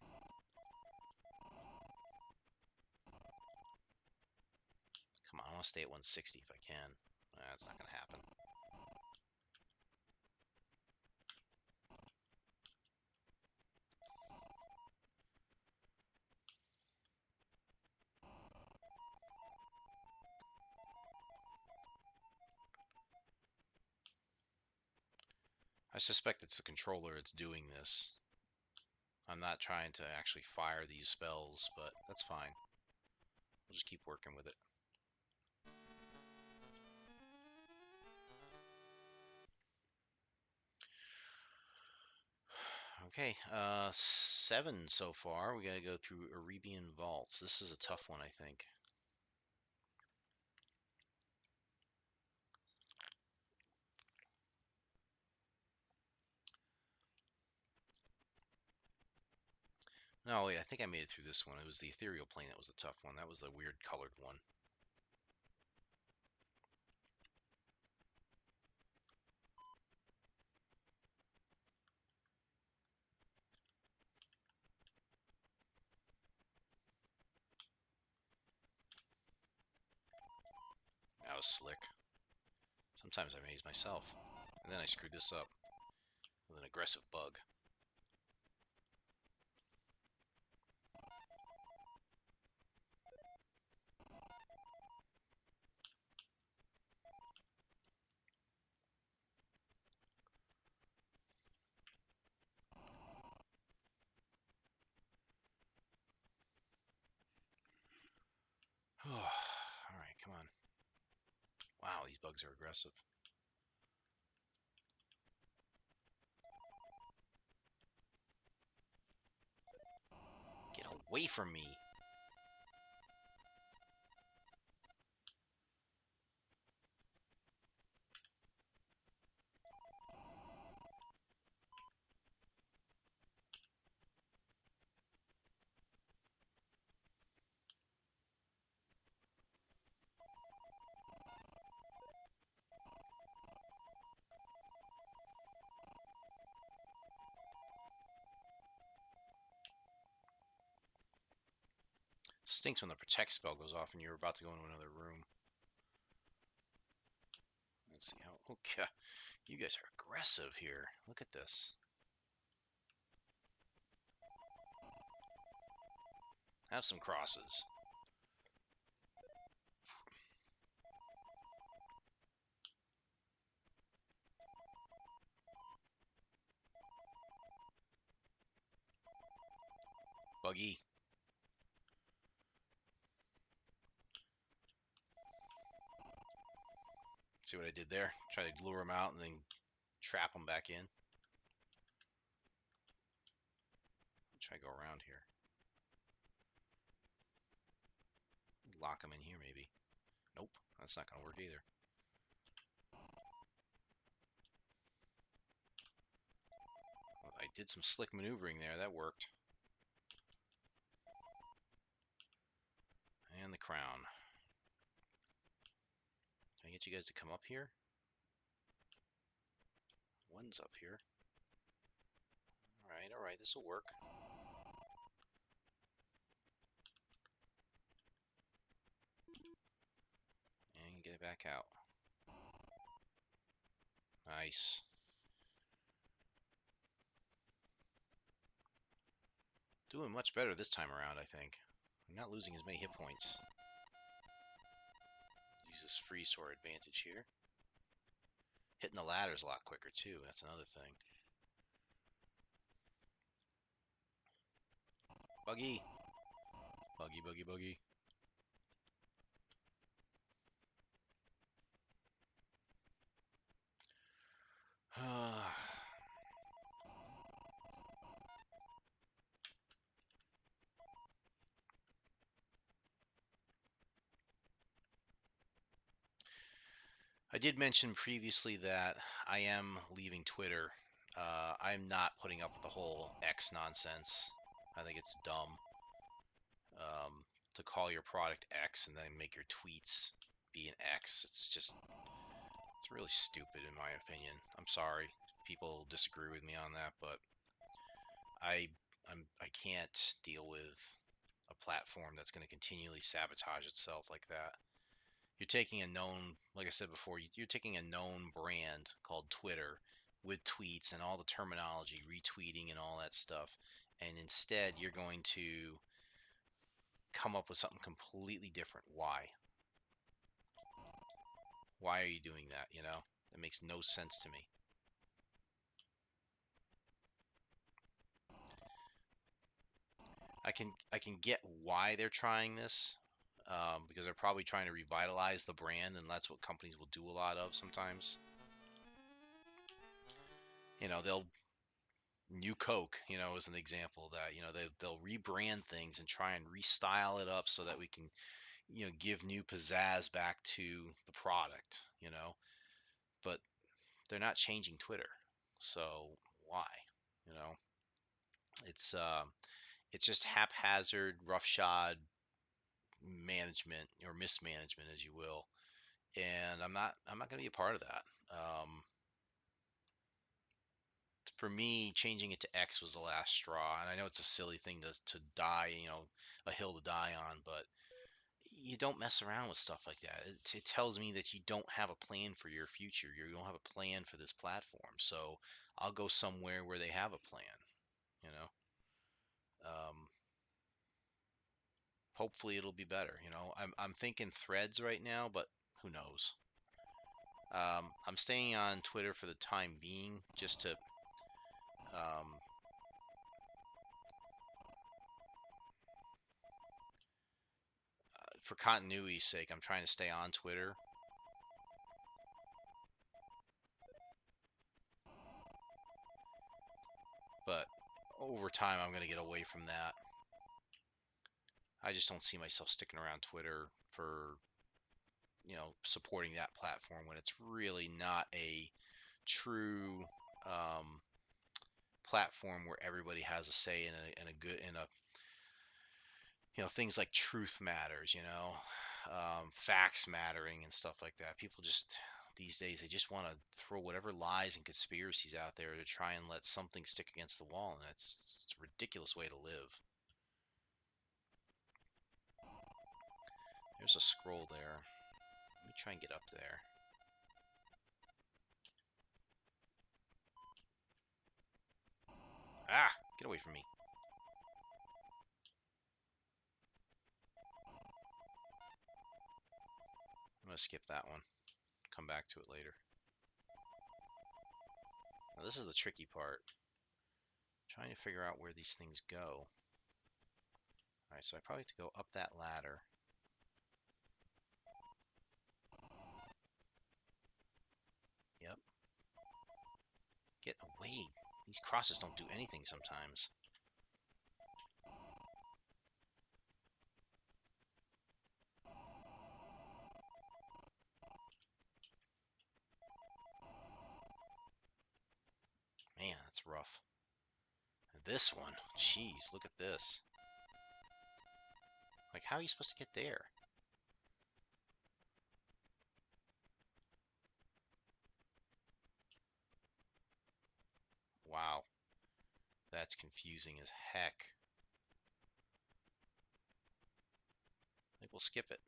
Come on, I want to stay at 160 if I can. That's not going to happen. I suspect it's the controller that's doing this. I'm not trying to actually fire these spells, but that's fine. We'll just keep working with it. Okay, 7 so far. We gotta go through Arabian Vaults. This is a tough one, I think. No, wait, I think I made it through this one. It was the Ethereal Plane that was the tough one. That was the weird colored one. That was slick. Sometimes I amaze myself. And then I screwed this up with an aggressive bug. Alright, come on. Wow, these bugs are aggressive. Get away from me! Stinks when the protect spell goes off and you're about to go into another room. Let's see how. Okay, you guys are aggressive here. Look at this. Have some crosses. Buggy. See what I did there? Try to lure them out and then trap them back in. Try to go around here. Lock them in here, maybe. Nope, that's not going to work either. did some slick maneuvering there. That worked. And the crown. Can I get you guys to come up here? One's up here. All right, this will work. And get it back out. Nice. Doing much better this time around, I think. I'm not losing as many hit points. Use this freeze to our advantage here. Hitting the ladders a lot quicker, too. That's another thing. Buggy. Buggy, buggy, buggy. I did mention previously that I am leaving Twitter. I'm not putting up with the whole X nonsense. I think it's dumb to call your product X and then make your tweets be an X. It's really stupid in my opinion. I'm sorry if people disagree with me on that, but I I can't deal with a platform that's going to continually sabotage itself like that. You're taking a known, like I said before, you're taking a known brand called Twitter with tweets and all the terminology, retweeting and all that stuff, and instead you're going to come up with something completely different. Why? Why are you doing that? You know, it makes no sense to me. I can get why they're trying this, because they're probably trying to revitalize the brand, and that's what companies will do a lot of sometimes. They'll New Coke, is an example of that. They'll rebrand things and try and restyle it up so that we can, give new pizzazz back to the product, but they're not changing Twitter. So why? You know, it's uh, it's just haphazard, roughshod management or mismanagement, as you will. And I'm not going to be a part of that. For me, changing it to X was the last straw. And I know it's a silly thing to die, a hill to die on, but you don't mess around with stuff like that. It tells me that you don't have a plan for your future. You don't have a plan for this platform. So I'll go somewhere where they have a plan, you know. Um, Hopefully it'll be better. I'm thinking Threads right now, but who knows? I'm staying on Twitter for the time being, just to um, for continuity's sake. I'm trying to stay on Twitter, but over time I'm going to get away from that. I just don't see myself sticking around Twitter for supporting that platform when it's really not a true um, platform where everybody has a say in a things like truth matters, facts mattering and stuff like that. People just these days they just want to throw whatever lies and conspiracies out there to try and let something stick against the wall, and it's a ridiculous way to live. There's a scroll there. Let me try and get up there. Ah, get away from me. I'm gonna skip that one. Come back to it later. Now this is the tricky part. Trying to figure out where these things go. Alright, so I probably have to go up that ladder. Yep. Get away. These crosses don't do anything sometimes. Man, that's rough. this one. Jeez, look at this. Like, how are you supposed to get there? Wow, that's confusing as heck. I think we'll skip it.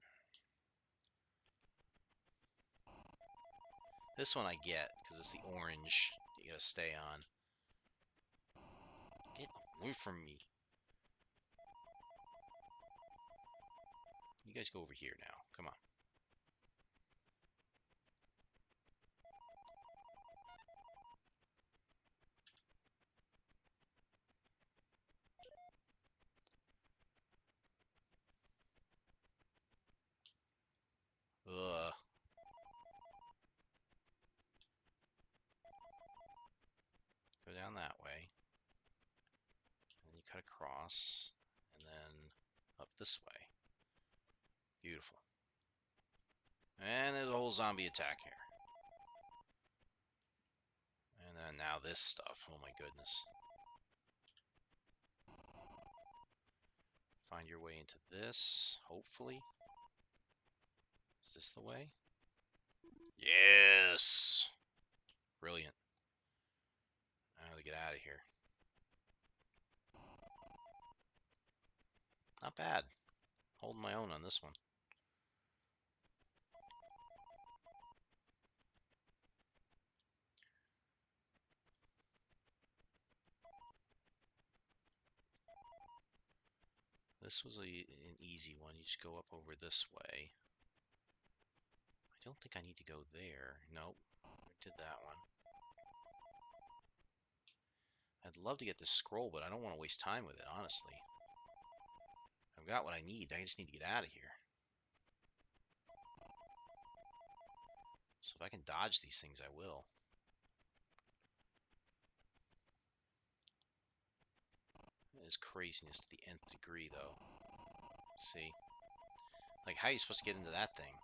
This one I get, because it's the orange you gotta stay on. Get away from me. You guys go over here now. Come on. Ugh. Go down that way. And then you cut across. And then up this way. Beautiful. And there's a whole zombie attack here. And then now this stuff. Oh my goodness. Find your way into this, hopefully. Is this the way? Yes! Brilliant. I gotta get out of here. Not bad. Holding my own on this one. This was an easy one. You just go up over this way. I don't think I need to go there. Nope. I did that one. I'd love to get this scroll, but I don't want to waste time with it, honestly. I've got what I need. I just need to get out of here. So if I can dodge these things, I will. That is craziness to the nth degree, though. See? Like, how are you supposed to get into that thing?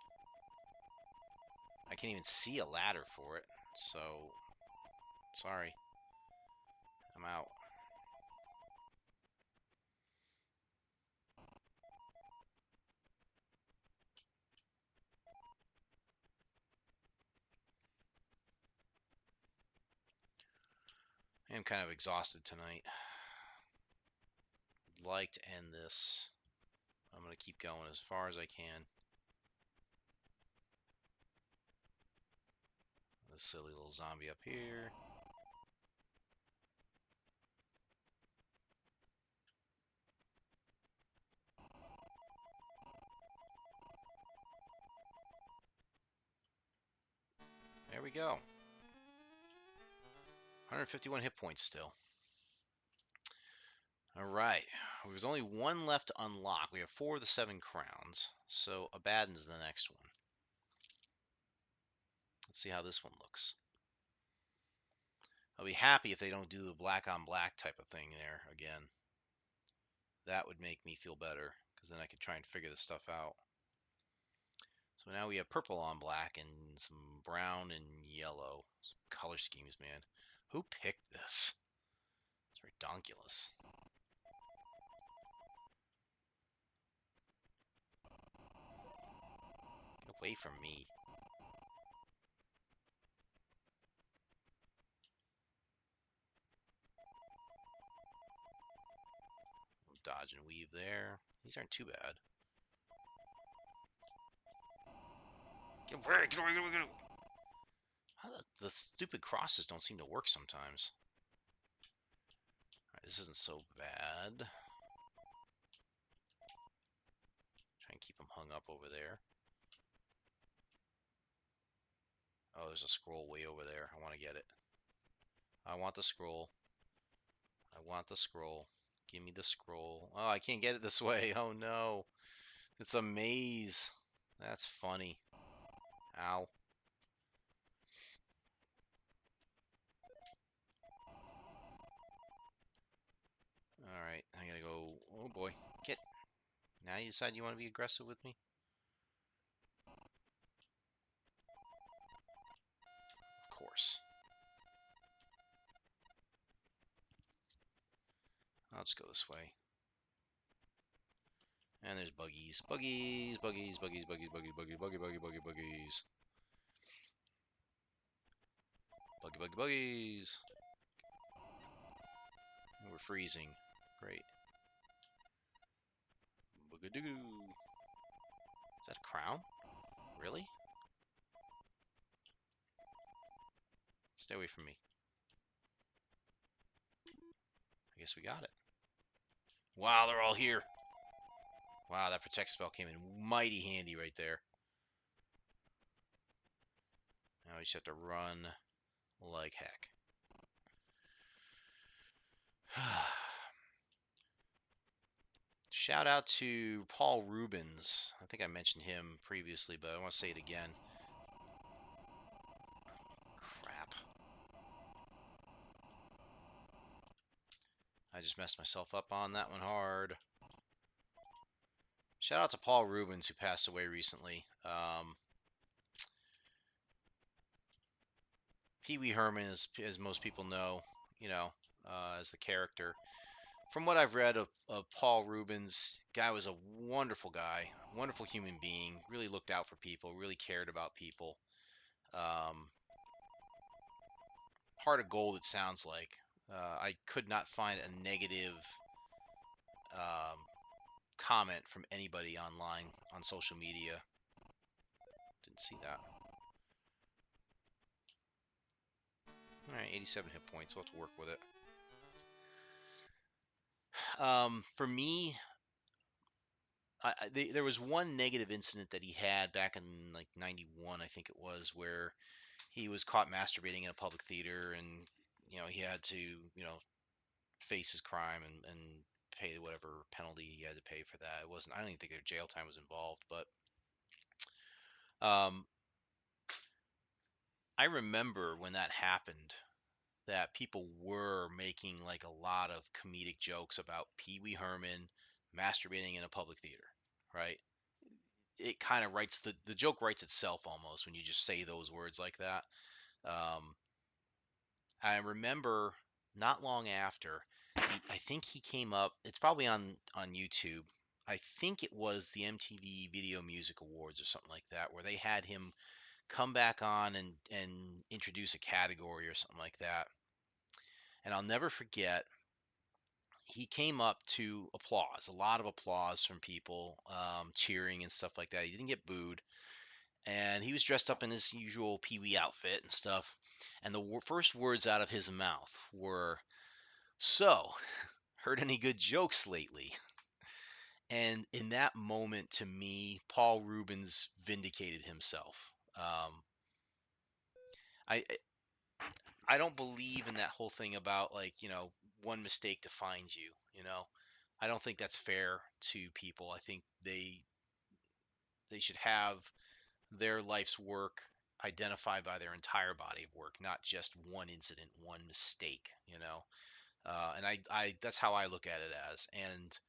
I can't even see a ladder for it, so sorry. I'm out. I am kind of exhausted tonight. I'd like to end this. I'm going to keep going as far as I can. This silly little zombie up here. There we go. 151 hit points still. All right. There's only one left to unlock. We have 4 of the 7 crowns. So Abaddon's the next one. Let's see how this one looks. I'll be happy if they don't do the black on black type of thing there again. That would make me feel better, because then I could try and figure this stuff out. So now we have purple on black and some brown and yellow. Some color schemes, man. Who picked this? It's redonkulous. Get away from me. Dodge and weave there. These aren't too bad. Get away, get away, get away, get away. How the stupid crosses don't seem to work sometimes. Alright, this isn't so bad. Try and keep them hung up over there. Oh, there's a scroll way over there. I want to get it. I want the scroll. I want the scroll. Give me the scroll. Oh, I can't get it this way. Oh no. It's a maze. That's funny. Ow. Alright, I gotta go. Oh boy. Get. Now you decide you want to be aggressive with me? Of course. I'll just go this way. And there's buggies. Buggies, buggies, buggies, buggies, buggies, buggies, buggies. Buggies. We're freezing. Great. Boogadoo. Is that a crown? Really? Stay away from me. I guess we got it. Wow, they're all here. Wow, that protect spell came in mighty handy right there. Now we just have to run like heck. Shout out to Paul Rubens. I think I mentioned him previously, but I want to say it again. Crap. I just messed myself up on that one hard. Shout out to Paul Rubens, who passed away recently. Pee Wee Herman, as most people know, you know, as the character. From what I've read of Paul Rubens, guy was a wonderful guy, wonderful human being, really looked out for people, really cared about people. Um, Heart of gold, it sounds like. I could not find a negative um, comment from anybody online on social media. Didn't see that. All right, 87 hit points. We'll have to work with it. For me, there was one negative incident that he had back in like '91, I think it was, where he was caught masturbating in a public theater, and he had to face his crime and pay whatever penalty he had to pay for that. It wasn't. I don't even think their jail time was involved, but um, I remember when that happened that people were making like a lot of comedic jokes about Pee Wee Herman masturbating in a public theater, right? It kind of the joke writes itself almost when you just say those words like that. Um, I remember not long after, I think he came up. It's probably on YouTube. I think it was the MTV Video Music Awards or something like that, where they had him come back on and introduce a category or something like that. And I'll never forget, he came up to applause, a lot of applause from people, cheering and stuff like that. He didn't get booed, and he was dressed up in his usual Pee Wee outfit and stuff. And the first words out of his mouth were, "So, heard any good jokes lately?" And in that moment, to me, Paul Rubens vindicated himself. I I don't believe in that whole thing about like one mistake defines you. I don't think that's fair to people. I think they should have their life's work identified by their entire body of work, not just one incident, one mistake. And I that's how I look at it as. And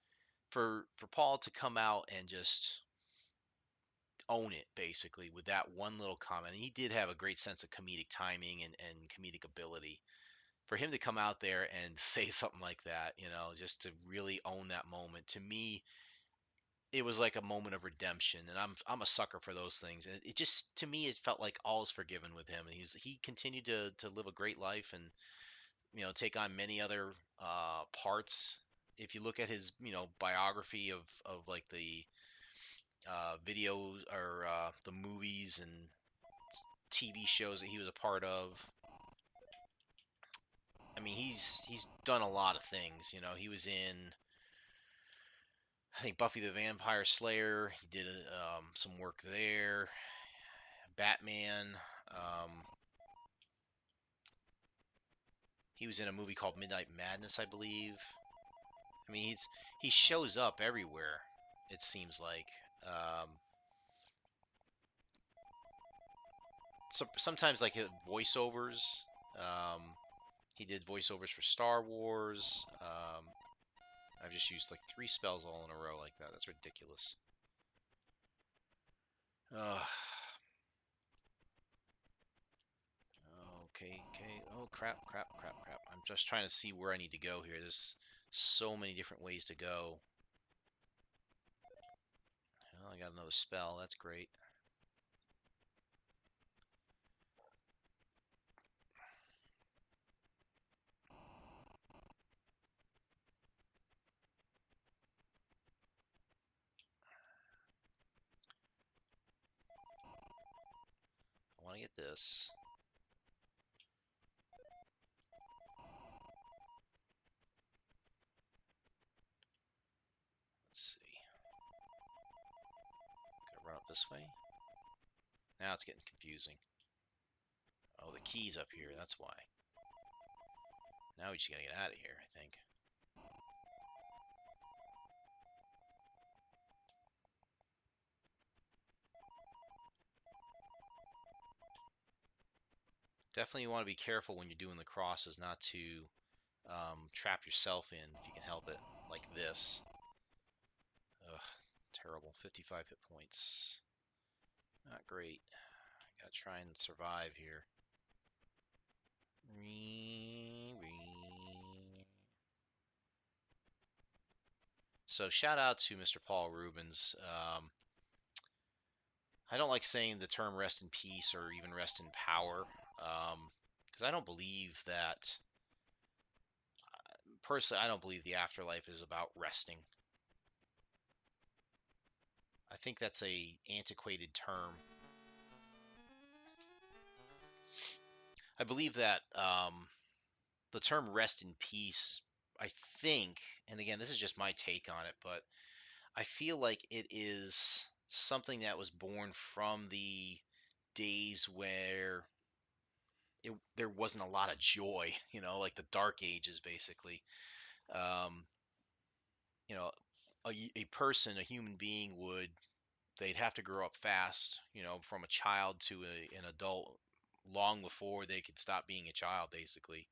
for Paul to come out and just own it basically with that one little comment, and he did have a great sense of comedic timing and comedic ability. For him to come out there and say something like that, just to really own that moment, to me, it was like a moment of redemption, and I'm a sucker for those things. And it just to me, it felt like all is forgiven with him, and he continued to live a great life and take on many other parts. If you look at his biography of like the videos or the movies and TV shows that he was a part of, I mean he's done a lot of things. He was in, I think, Buffy the Vampire Slayer. He did some work there. Batman. Um, he was in a movie called Midnight Madness, I believe. I mean, he shows up everywhere. It seems like. Um, Sometimes like voiceovers. Um, he did voiceovers for Star Wars. I've just used like 3 spells all in a row like that. That's ridiculous. Ugh. Okay, okay. Oh crap, crap, crap, crap. I'm just trying to see where I need to go here. So many different ways to go. Well, I got another spell. That's great. I want to get this. Let's see. Gotta run up this way. Now it's getting confusing. Oh, the key's up here. That's why. Now we just gotta get out of here, I think. Definitely you want to be careful when you're doing the crosses not to trap yourself in if you can help it, like this. Ugh, terrible. 55 hit points. Not great. I gotta try and survive here. So shout out to Mr. Paul Rubens. I don't like saying the term rest in peace or even rest in power, because I don't believe that. Personally, I don't believe the afterlife is about resting. I think that's a antiquated term. I believe that the term rest in peace, I think, and again, this is just my take on it, but I feel like it is something that was born from the days where there wasn't a lot of joy, like the dark ages, basically. Um, you know, a person, a human being they'd have to grow up fast, from a child to an adult long before they could stop being a child, basically.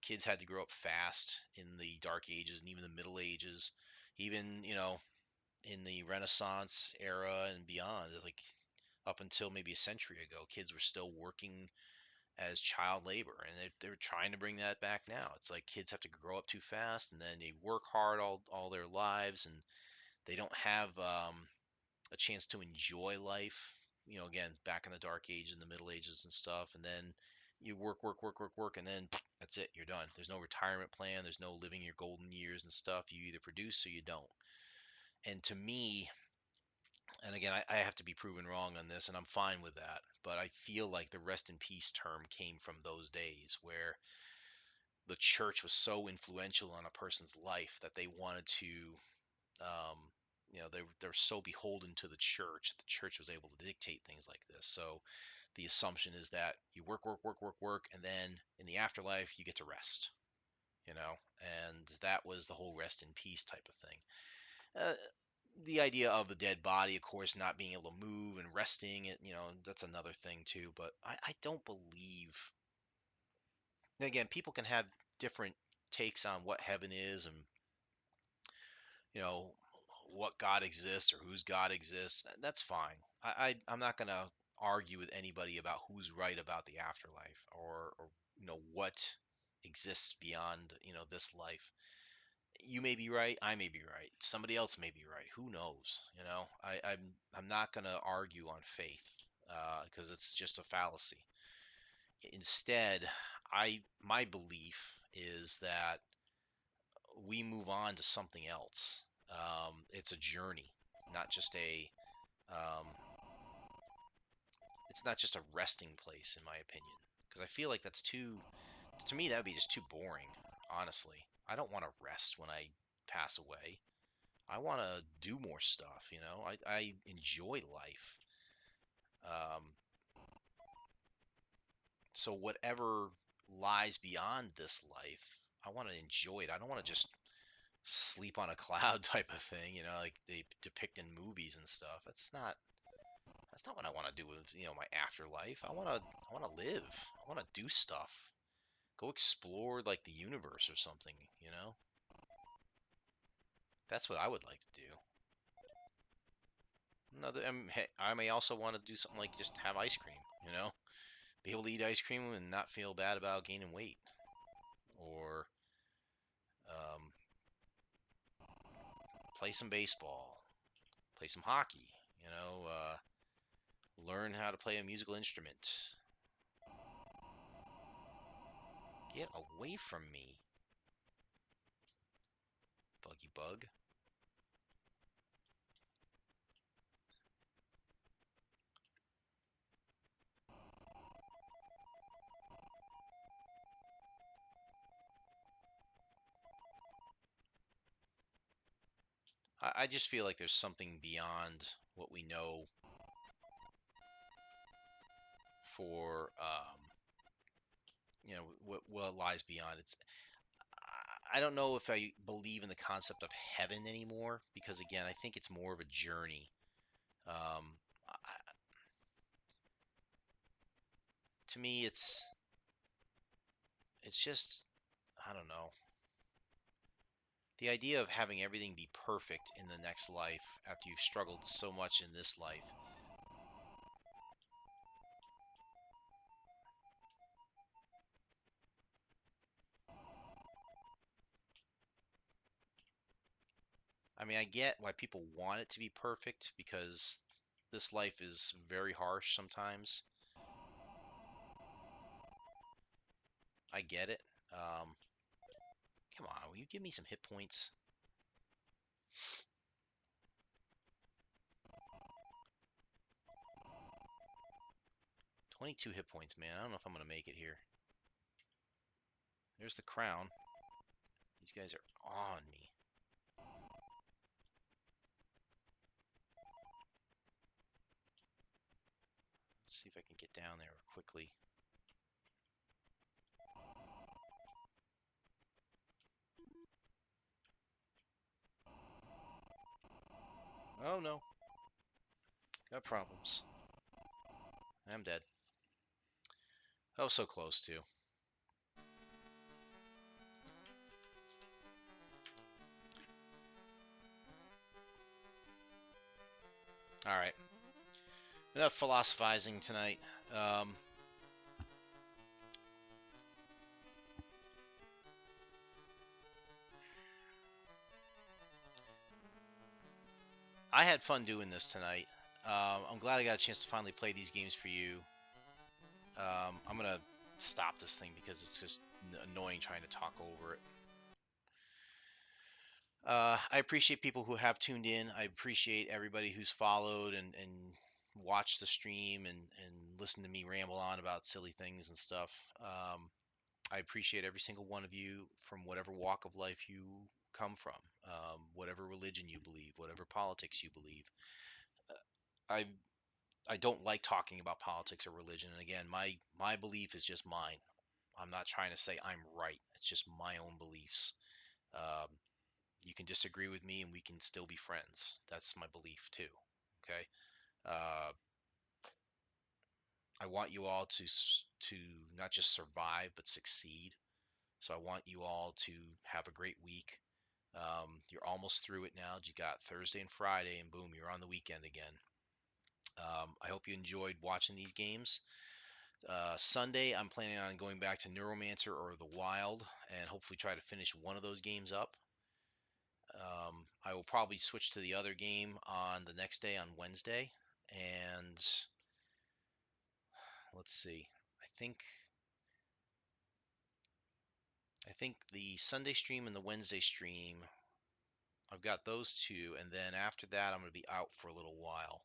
Kids had to grow up fast in the Dark Ages and even the Middle Ages, even in the Renaissance era and beyond. Like up until maybe a century ago, kids were still working as child labor, and they're trying to bring that back now. It's like kids have to grow up too fast, and then they work hard all their lives, and they don't have a chance to enjoy life. Again, back in the Dark Ages and the Middle Ages and stuff, and then you work, work, work, work, work, and then that's it. You're done. There's no retirement plan. There's no living your golden years and stuff. You either produce or you don't. And to me, and again, I have to be proven wrong on this, and I'm fine with that. But I feel like the rest in peace term came from those days where the church was so influential on a person's life that they wanted to, um, they're so beholden to the church. The church was able to dictate things like this. So the assumption is that you work, work, work, work, work, and then in the afterlife you get to rest. And that was the whole rest in peace type of thing. Uh, the idea of the dead body, of course, not being able to move and resting it, that's another thing too. But I don't believe. Again, people can have different takes on what heaven is and you know what God exists or whose God exists. That's fine. I'm not gonna argue with anybody about who's right about the afterlife or what exists beyond this life. You may be right, I may be right, somebody else may be right. Who knows? I'm not gonna argue on faith because it's just a fallacy. Instead, I my belief is that we move on to something else. It's a journey, not just a. Um, it's not just a resting place, in my opinion, because I feel like that's too. To me, that would be just too boring. Honestly, I don't want to rest when I pass away. I want to do more stuff. I enjoy life. Um, so whatever lies beyond this life, I want to enjoy it. I don't want to just sleep on a cloud type of thing, like they depict in movies and stuff. That's not what I want to do with, my afterlife. I want to live. I want to do stuff. Go explore like the universe or something. That's what I would like to do. Another, hey, I may also want to do something like just have ice cream. Be able to eat ice cream and not feel bad about gaining weight. Or Um, Play some baseball, play some hockey. You know, learn how to play a musical instrument. Get away from me, buggy bug. I just feel like there's something beyond what we know for what lies beyond. I don't know if I believe in the concept of heaven anymore because again, I think it's more of a journey. Um, to me, it's just I don't know. The idea of having everything be perfect in the next life after you've struggled so much in this life. I mean, I get why people want it to be perfect because this life is very harsh sometimes. I get it. Um, Come on, will you give me some hit points? 22 hit points, man. I don't know if I'm going to make it here. There's the crown. These guys are on me. Let's see if I can get down there quickly. Oh no, got problems. I'm dead. Oh, so close too. All right, enough philosophizing tonight. Um, I had fun doing this tonight. I'm glad I got a chance to finally play these games for you. I'm gonna stop this thing because it's just annoying trying to talk over it. I appreciate people who have tuned in. I appreciate everybody who's followed and watched the stream and listened to me ramble on about silly things and stuff. I appreciate every single one of you from whatever walk of life you come from, whatever religion you believe, whatever politics you believe. I I don't like talking about politics or religion. And again, my belief is just mine. I'm not trying to say I'm right. It's just my own beliefs. Um, you can disagree with me, and we can still be friends. That's my belief too. Okay. Uh, I want you all to not just survive but succeed. So I want you all to have a great week. You're almost through it now. You got Thursday and Friday, and boom, you're on the weekend again. I hope you enjoyed watching these games. Sunday, I'm planning on going back to Neuromancer or The Wild and hopefully try to finish one of those games up. I will probably switch to the other game on the next day on Wednesday. And let's see. I think I think the Sunday stream and the Wednesday stream, I've got those two, and then after that, I'm going to be out for a little while.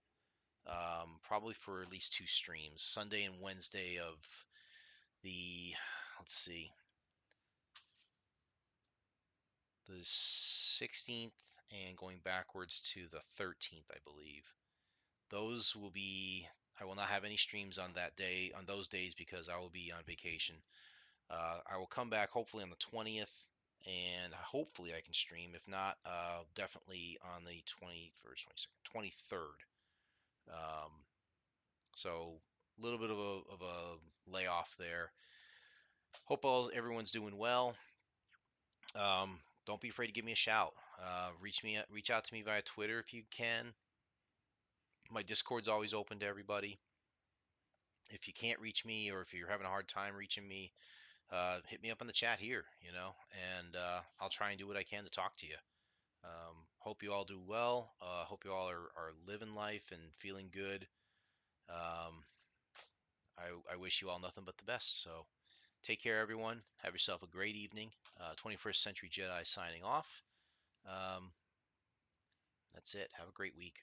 Probably for at least two streams, Sunday and Wednesday of the, let's see, the 16th and going backwards to the 13th, I believe. Those will be, I will not have any streams on that day, on those days, because I will be on vacation. I will come back hopefully on the 20th, and hopefully I can stream. If not, definitely on the 21st, 22nd, 23rd. Um, so a little bit of a layoff there. Hope everyone's doing well. Don't be afraid to give me a shout. Reach out to me via Twitter if you can. My Discord's always open to everybody. If you can't reach me or if you're having a hard time reaching me, hit me up on the chat here, and I'll try and do what I can to talk to you. Hope you all do well. Hope you all are living life and feeling good. Um, I wish you all nothing but the best. So take care, everyone. Have yourself a great evening. 21st Century Jedi signing off. Um, that's it. Have a great week.